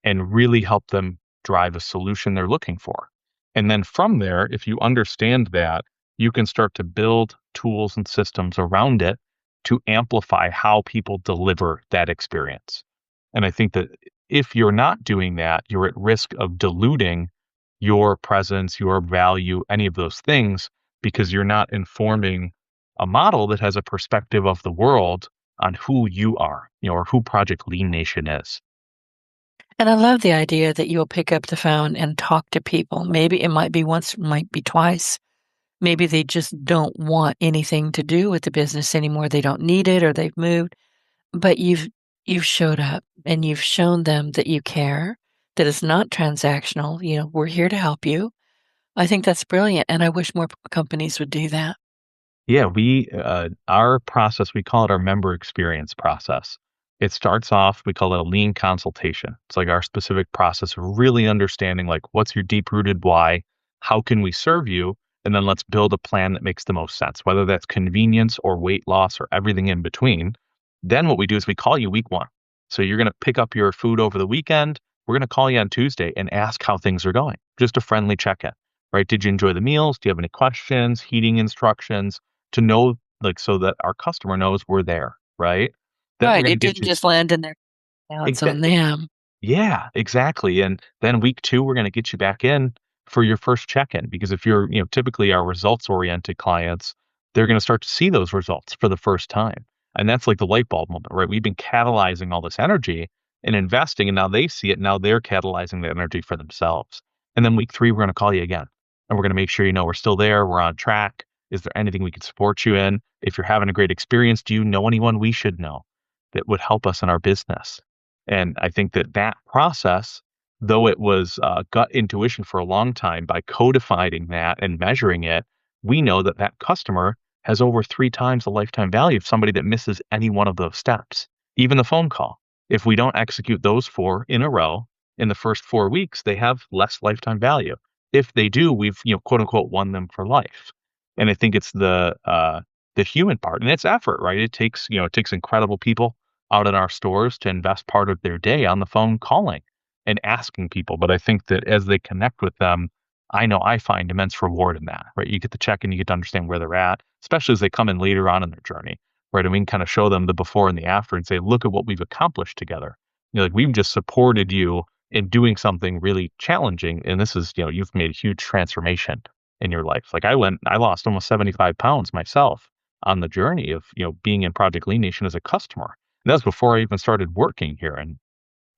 and really help them drive a solution they're looking for. And then from there, if you understand that, you can start to build tools and systems around it to amplify how people deliver that experience. And I think that if you're not doing that, you're at risk of diluting your presence, your value, any of those things, because you're not informing a model that has a perspective of the world on who you are, or who Project Lean Nation is. And I love the idea that you'll pick up the phone and talk to people. Maybe it might be once, it might be twice. Maybe they just don't want anything to do with the business anymore. They don't need it or they've moved. But you've showed up and you've shown them that you care, that it's not transactional. We're here to help you. I think that's brilliant, and I wish more companies would do that. Yeah, our process, we call it our member experience process. It starts off, we call it a lean consultation. It's like our specific process of really understanding, like, what's your deep rooted why? How can we serve you? And then let's build a plan that makes the most sense, whether that's convenience or weight loss or everything in between. Then what we do is we call you week one. So you're going to pick up your food over the weekend. We're going to call you on Tuesday and ask how things are going. Just a friendly check in, right? Did you enjoy the meals? Do you have any questions, heating instructions? To know, like, so that our customer knows we're there, right? Then we're Right, gonna it get didn't you just land in there. Now it's on exactly. them. Yeah, exactly. And then week 2, we're gonna get you back in for your first check-in, because if you're, typically our results-oriented clients, they're gonna start to see those results for the first time. And that's like the light bulb moment, right? We've been catalyzing all this energy and investing, and now they see it, now they're catalyzing the energy for themselves. And then week 3, we're gonna call you again, and we're gonna make sure we're still there, we're on track. Is there anything we can support you in? If you're having a great experience, do you know anyone we should know that would help us in our business? And I think that that process, though it was gut intuition for a long time, by codifying that and measuring it, we know that that customer has over 3 times the lifetime value of somebody that misses any one of those steps, even the phone call. If we don't execute those 4 in a row in the first 4 weeks, they have less lifetime value. If they do, we've, quote unquote, won them for life. And I think it's the human part, and it's effort, right? It takes incredible people out in our stores to invest part of their day on the phone calling and asking people. But I think that as they connect with them, I know I find immense reward in that, right? You get to check and you get to understand where they're at, especially as they come in later on in their journey, right? And we can kind of show them the before and the after and say, look at what we've accomplished together. Like, we've just supported you in doing something really challenging. And this is, you've made a huge transformation in your life. Like, I lost almost 75 pounds myself on the journey of, being in Project Lean Nation as a customer. And that was before I even started working here. And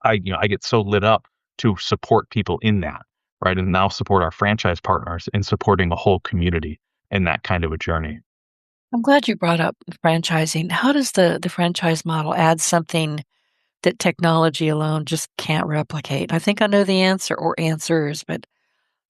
I get so lit up to support people in that, right? And now support our franchise partners in supporting a whole community in that kind of a journey. I'm glad you brought up franchising. How does the franchise model add something that technology alone just can't replicate? I think I know the answer or answers, but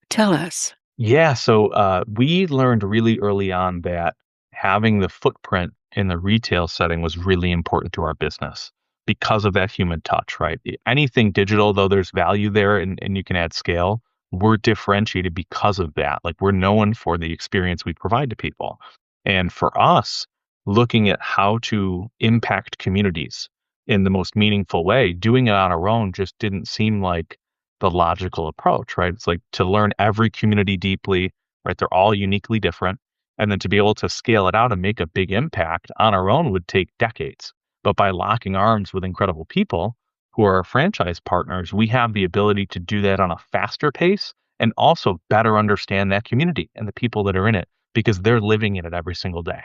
tell us. Yeah, so we learned really early on that having the footprint in the retail setting was really important to our business because of that human touch, right? Anything digital, though there's value there and you can add scale, we're differentiated because of that. Like, we're known for the experience we provide to people. And for us, looking at how to impact communities in the most meaningful way, doing it on our own just didn't seem like the logical approach, right? It's like to learn every community deeply, right? They're all uniquely different. And then to be able to scale it out and make a big impact on our own would take decades. But by locking arms with incredible people who are our franchise partners, we have the ability to do that on a faster pace and also better understand that community and the people that are in it because they're living in it every single day.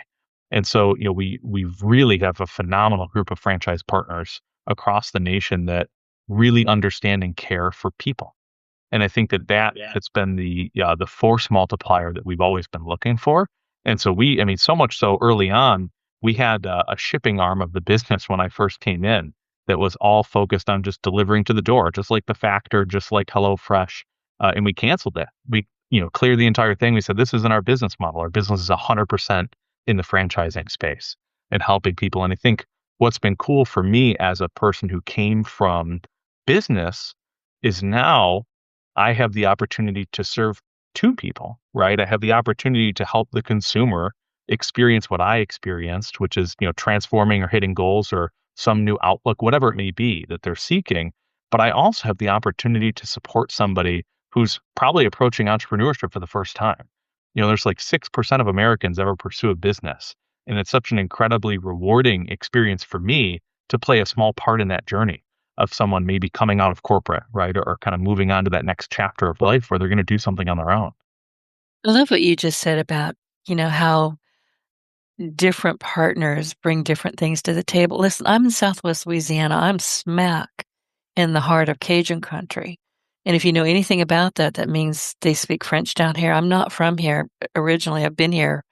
And so, we really have a phenomenal group of franchise partners across the nation that really understand and care for people. And I think that Yeah. has been the force multiplier that we've always been looking for. And so I mean, so much so early on, we had a shipping arm of the business when I first came in that was all focused on just delivering to the door, just like the Factor, just like HelloFresh. And we canceled that. We, cleared the entire thing. We said, this isn't our business model. Our business is 100% in the franchising space and helping people. And I think what's been cool for me as a person who came from business is now I have the opportunity to serve 2 people, right? I have the opportunity to help the consumer experience what I experienced, which is, transforming or hitting goals or some new outlook, whatever it may be that they're seeking. But I also have the opportunity to support somebody who's probably approaching entrepreneurship for the first time. There's like 6% of Americans ever pursue a business. And it's such an incredibly rewarding experience for me to play a small part in that journey of someone maybe coming out of corporate, right? Or kind of moving on to that next chapter of life where they're going to do something on their own. I love what you just said about, how different partners bring different things to the table. Listen, I'm in Southwest Louisiana. I'm smack in the heart of Cajun country. And if you know anything about that, that means they speak French down here. I'm not from here originally. I've been here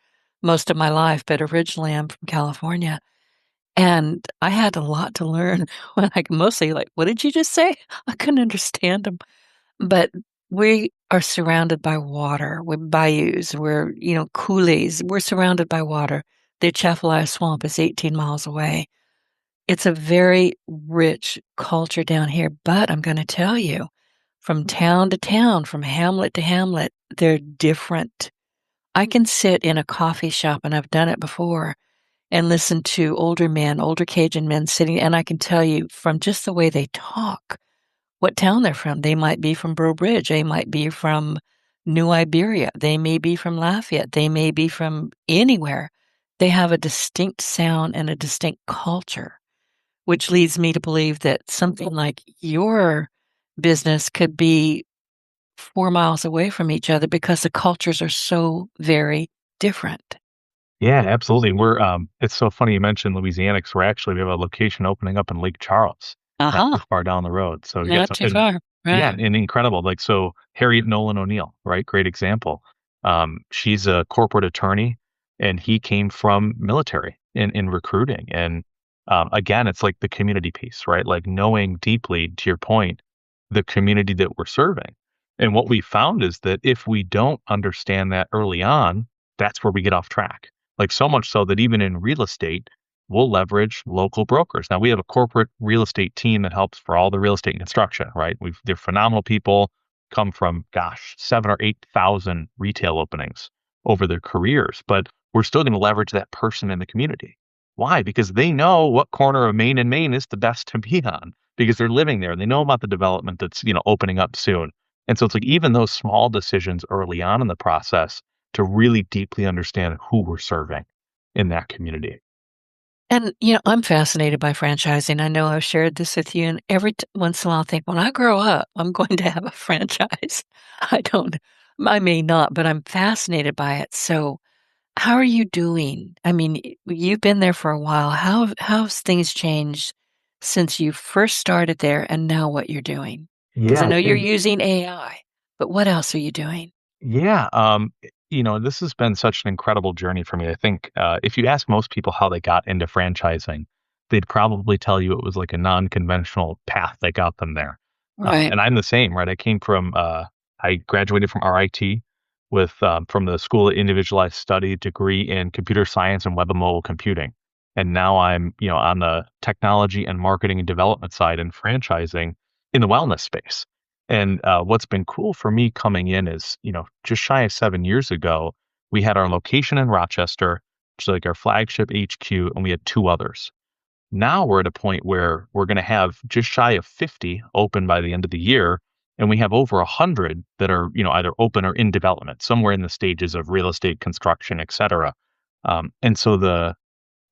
most of my life, but originally I'm from California. And I had a lot to learn when I mostly like, what did you just say? I couldn't understand them. But we are surrounded by water. We're bayous. We're, coulees. We're surrounded by water. The Atchafalaya Swamp is 18 miles away. It's a very rich culture down here. But I'm going to tell you, from town to town, from hamlet to hamlet, they're different. I can sit in a coffee shop, and I've done it before, and listen to older men, older Cajun men sitting, and I can tell you from just the way they talk what town they're from. They might be from Breaux Bridge. They might be from New Iberia. They may be from Lafayette. They may be from anywhere. They have a distinct sound and a distinct culture, which leads me to believe that something like your business could be 4 miles away from each other because the cultures are so very different. Yeah, absolutely. It's so funny you mentioned Louisiana 'cause we have a location opening up in Lake Charles, not too Uh-huh. far down the road. So we got Not some, too far. yeah, Right. and incredible. Like, so Harriet Nolan O'Neill, right? Great example. She's a corporate attorney and he came from military in recruiting. And again, it's like the community piece, right? Like knowing deeply, to your point, the community that we're serving. And what we found is that if we don't understand that early on, that's where we get off track. Like so much so that even in real estate, we'll leverage local brokers. Now we have a corporate real estate team that helps for all the real estate and construction, right? They're phenomenal people, come from, gosh, 7 or 8 thousand retail openings over their careers, but we're still going to leverage that person in the community. Why? Because they know what corner of Main and Main is the best to be on because they're living there. They know about the development that's, opening up soon. And so it's like even those small decisions early on in the process to really deeply understand who we're serving in that community. And, I'm fascinated by franchising. I know I've shared this with you, and every once in a while I think, when I grow up, I'm going to have a franchise. I don't, I may not, but I'm fascinated by it. So, how are you doing? I mean, you've been there for a while. How's things changed since you first started there and now what you're doing? Because Yeah, I I know you're think using AI, but what else are you doing? Yeah, this has been such an incredible journey for me. I think if you ask most people how they got into franchising, they'd probably tell you it was like a non-conventional path that got them there. Right. And I'm the same, right? I graduated from RIT with from the School of Individualized Study degree in computer science and web and mobile computing. And now I'm, on the technology and marketing and development side and franchising in the wellness space. And what's been cool for me coming in is, just shy of 7 years ago, we had our location in Rochester, which is like our flagship HQ, and we had two others. Now we're at a point where we're going to have just shy of 50 open by the end of the year, and we have over 100 that are, either open or in development, somewhere in the stages of real estate construction, et cetera. And so the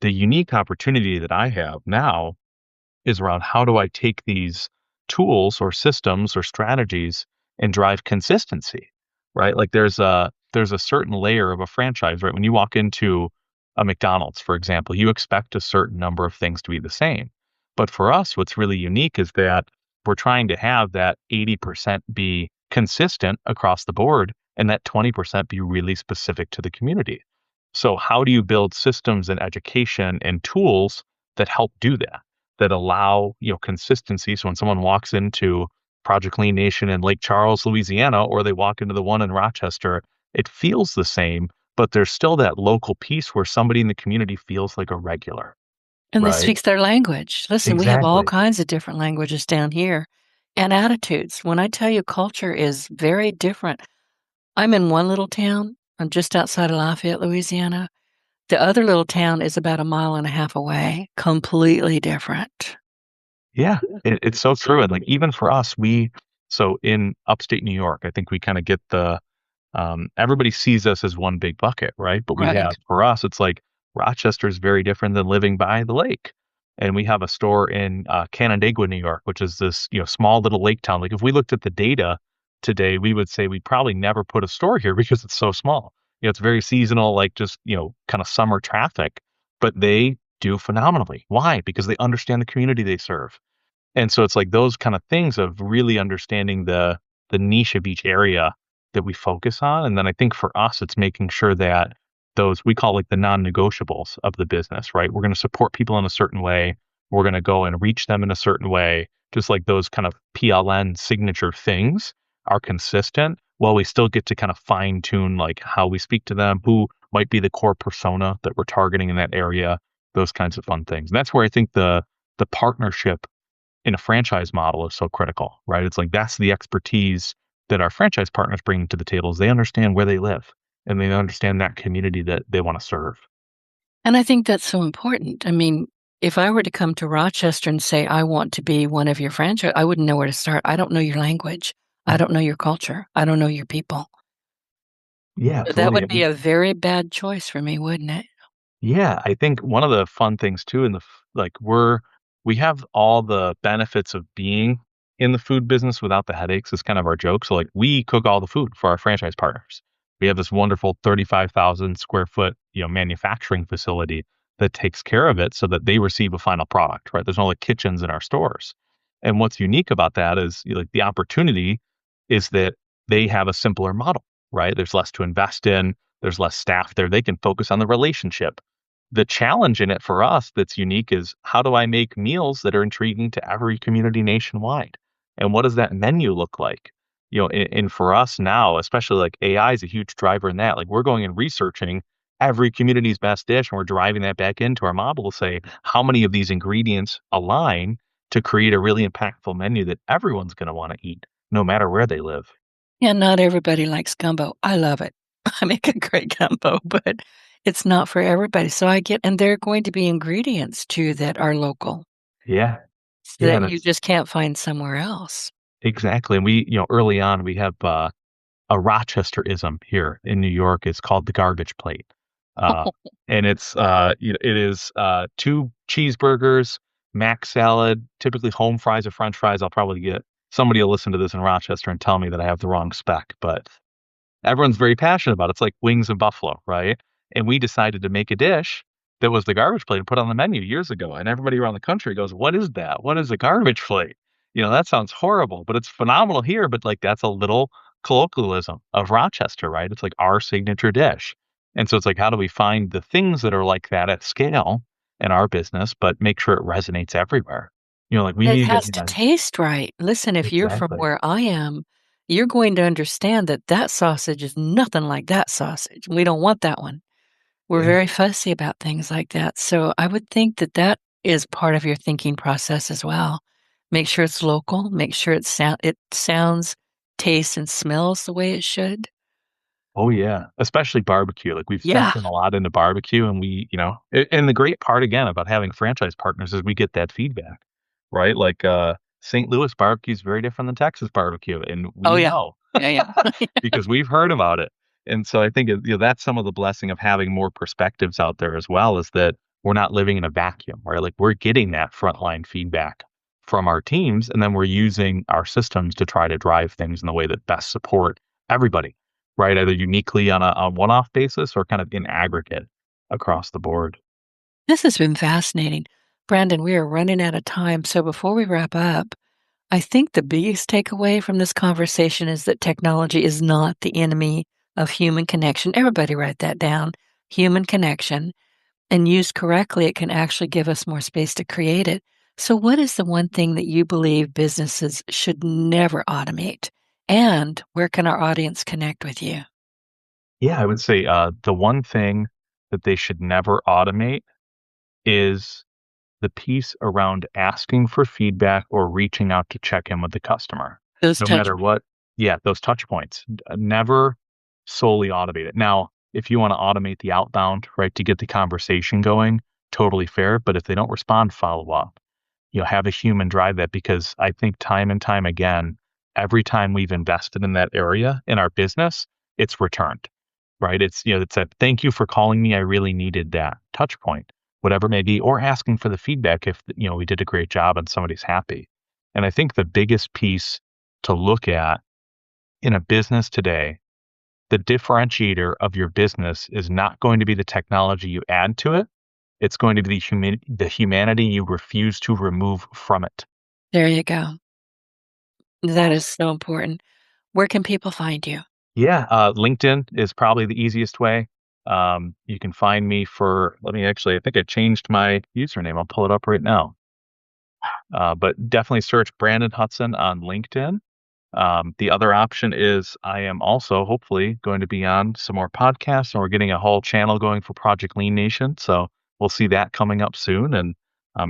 unique opportunity that I have now is around how do I take these tools or systems or strategies and drive consistency, right? Like there's a certain layer of a franchise, right? When you walk into a McDonald's, for example, you expect a certain number of things to be the same. But for us, what's really unique is that we're trying to have that 80% be consistent across the board and that 20% be really specific to the community. So how do you build systems and education and tools that help do that? That allow, consistency. So when someone walks into Project LeanNation in Lake Charles, Louisiana, or they walk into the one in Rochester, it feels the same, but there's still that local piece where somebody in the community feels like a regular, And they right? speaks their language. Listen, we have all Exactly. kinds of different languages down here and attitudes. When I tell you culture is very different, I'm in one little town. I'm just outside of Lafayette, Louisiana. The other little town is about a mile and a half away, completely different. Yeah, it's so true. And like even for us, so in upstate New York, I think we kind of get everybody sees us as one big bucket, right? But Right. for us, it's like Rochester is very different than living by the lake. And we have a store in Canandaigua, New York, which is this, small little lake town. Like if we looked at the data today, we would say we'd probably never put a store here because it's so small. It's very seasonal, like just, kind of summer traffic, but they do phenomenally. Why? Because they understand the community they serve. And so it's like those kind of things of really understanding the niche of each area that we focus on. And then I think for us, it's making sure that those we call like the non-negotiables of the business, right? We're going to support people in a certain way. We're going to go and reach them in a certain way. Just like those kind of PLN signature things are consistent while we still get to kind of fine tune like how we speak to them, who might be the core persona that we're targeting in that area, those kinds of fun things. And that's where I think the partnership in a franchise model is so critical, right? It's like that's the expertise that our franchise partners bring to the table is they understand where they live and they understand that community that they want to serve. And I think that's so important. I mean, if I were to come to Rochester and say, I want to be one of your franchise, I wouldn't know where to start. I don't know your language. I don't know your culture. I don't know your people. Yeah, That absolutely. would be a very bad choice for me, wouldn't it? Yeah, I think one of the fun things too in like we have all the benefits of being in the food business without the headaches is kind of our joke. So like we cook all the food for our franchise partners. We have this wonderful 35,000 square foot, manufacturing facility that takes care of it so that they receive a final product, right? There's no like kitchens in our stores. And what's unique about that is like the opportunity is that they have a simpler model, right? There's less to invest in, there's less staff there. They can focus on the relationship. The challenge in it for us that's unique is how do I make meals that are intriguing to every community nationwide? And what does that menu look like? And for us now, especially like AI is a huge driver in that. Like we're going and researching every community's best dish and we're driving that back into our model to say how many of these ingredients align to create a really impactful menu that everyone's going to want to eat no matter where they live. Yeah, not everybody likes gumbo. I love it. I make a great gumbo, but it's not for everybody. So I get, and there are going to be ingredients too that are local Yeah. Yeah, that you that's just can't find somewhere else. exactly. And early on, we have a Rochesterism here in New York is called the garbage plate. Uh, and it is two cheeseburgers, mac salad, typically home fries or French fries. I'll probably get somebody will listen to this in Rochester and tell me that I have the wrong spec, but everyone's very passionate about it. It's like wings and buffalo, right? And we decided to make a dish that was the garbage plate and put on the menu years ago. And everybody around the country goes, "What is that? What is a garbage plate?" That sounds horrible, but it's phenomenal here. But like that's a little colloquialism of Rochester, right? It's like our signature dish. And so it's like, how do we find the things that are like that at scale in our business, but make sure it resonates everywhere? Like we It need to, has to taste right. Listen, if you're from exactly. where I am, you're going to understand that that sausage is nothing like that sausage. We don't want that one. We're Yeah. very fussy about things like that. So I would think that that is part of your thinking process as well. Make sure it's local, make sure it sounds, tastes, and smells the way it should. Oh, yeah, especially barbecue, like, we've Yeah. stepped in a lot into barbecue, and and the great part, again, about having franchise partners is we get that feedback, right? Like, St. Louis barbecue is very different than Texas barbecue, and Oh, we yeah. know Yeah, yeah. because we've heard about it, and so I think, that's some of the blessing of having more perspectives out there as well, is that we're not living in a vacuum, right? Like, we're getting that frontline feedback from our teams, and then we're using our systems to try to drive things in the way that best support everybody, right? Either uniquely on a one-off basis or kind of in aggregate across the board. This has been fascinating. Brandon, we are running out of time. So before we wrap up, I think the biggest takeaway from this conversation is that technology is not the enemy of human connection. Everybody write that down. Human connection. And used correctly, it can actually give us more space to create it. So, what is the one thing that you believe businesses should never automate? And where can our audience connect with you? Yeah, I would say, the one thing that they should never automate is the piece around asking for feedback or reaching out to check in with the customer. Those No touch matter points. what, yeah, those touch points, never solely automate it. Now, If you want to automate the outbound, right, to get the conversation going, totally fair. But if they don't respond, follow up. Have a human drive that because I think time and time again, every time we've invested in that area in our business, it's returned, right? It's a thank you for calling me. I really needed that touch point, whatever it may be, or asking for the feedback if, we did a great job and somebody's happy. And I think the biggest piece to look at in a business today, the differentiator of your business is not going to be the technology you add to it. It's going to be the humanity you refuse to remove from it. There you go. That is so important. Where can people find you? Yeah, LinkedIn is probably the easiest way. You can find me I think I changed my username. I'll pull it up right now. But definitely search Brandon Hudson on LinkedIn. The other option is I am also hopefully going to be on some more podcasts, and we're getting a whole channel going for Project LeanNation. So we'll see that coming up soon. And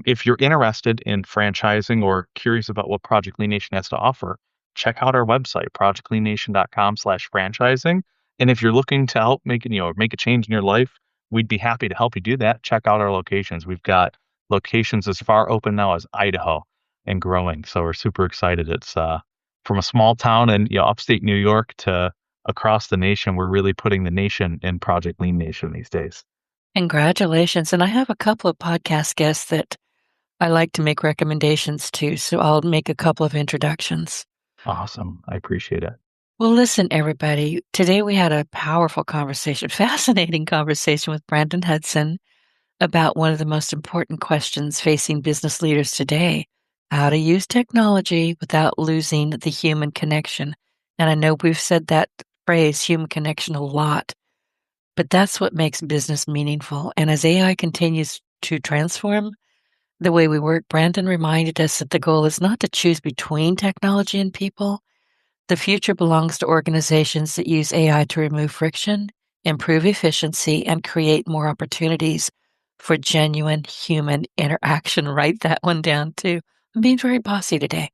if you're interested in franchising or curious about what Project LeanNation has to offer, check out our website, projectleannation.com/franchising. And if you're looking to help make a change in your life, we'd be happy to help you do that. Check out our locations. We've got locations as far open now as Idaho and growing. So we're super excited. It's from a small town in upstate New York to across the nation. We're really putting the nation in Project LeanNation these days. Congratulations. And I have a couple of podcast guests that I like to make recommendations to, so I'll make a couple of introductions. Awesome. I appreciate it. Well, listen, everybody. Today we had a powerful conversation, fascinating conversation with Brandon Hudson about one of the most important questions facing business leaders today, how to use technology without losing the human connection. And I know we've said that phrase, human connection, a lot, but that's what makes business meaningful. And as AI continues to transform the way we work, Brandon reminded us that the goal is not to choose between technology and people. The future belongs to organizations that use AI to remove friction, improve efficiency, and create more opportunities for genuine human interaction. Write that one down too. I'm being very bossy today.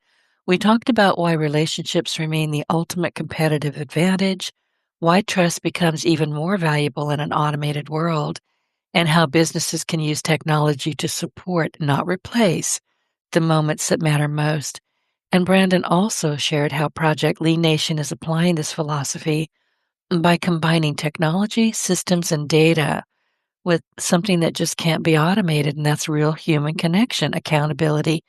We talked about why relationships remain the ultimate competitive advantage, why trust becomes even more valuable in an automated world, and how businesses can use technology to support, not replace, the moments that matter most. And Brandon also shared how Project LeanNation is applying this philosophy by combining technology, systems, and data with something that just can't be automated, and that's real human connection, accountability,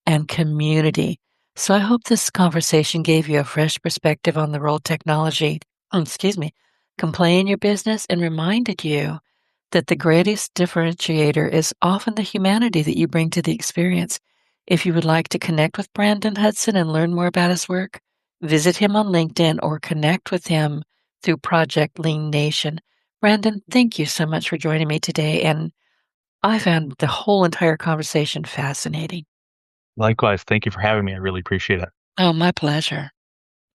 and community. So I hope this conversation gave you a fresh perspective on the role technology, excuse me, can play in your business and reminded you that the greatest differentiator is often the humanity that you bring to the experience. If you would like to connect with Brandon Hudson and learn more about his work, visit him on LinkedIn or connect with him through Project LeanNation. Brandon, thank you so much for joining me today, and I found the whole entire conversation fascinating. Likewise, thank you for having me. I really appreciate it. Oh, my pleasure.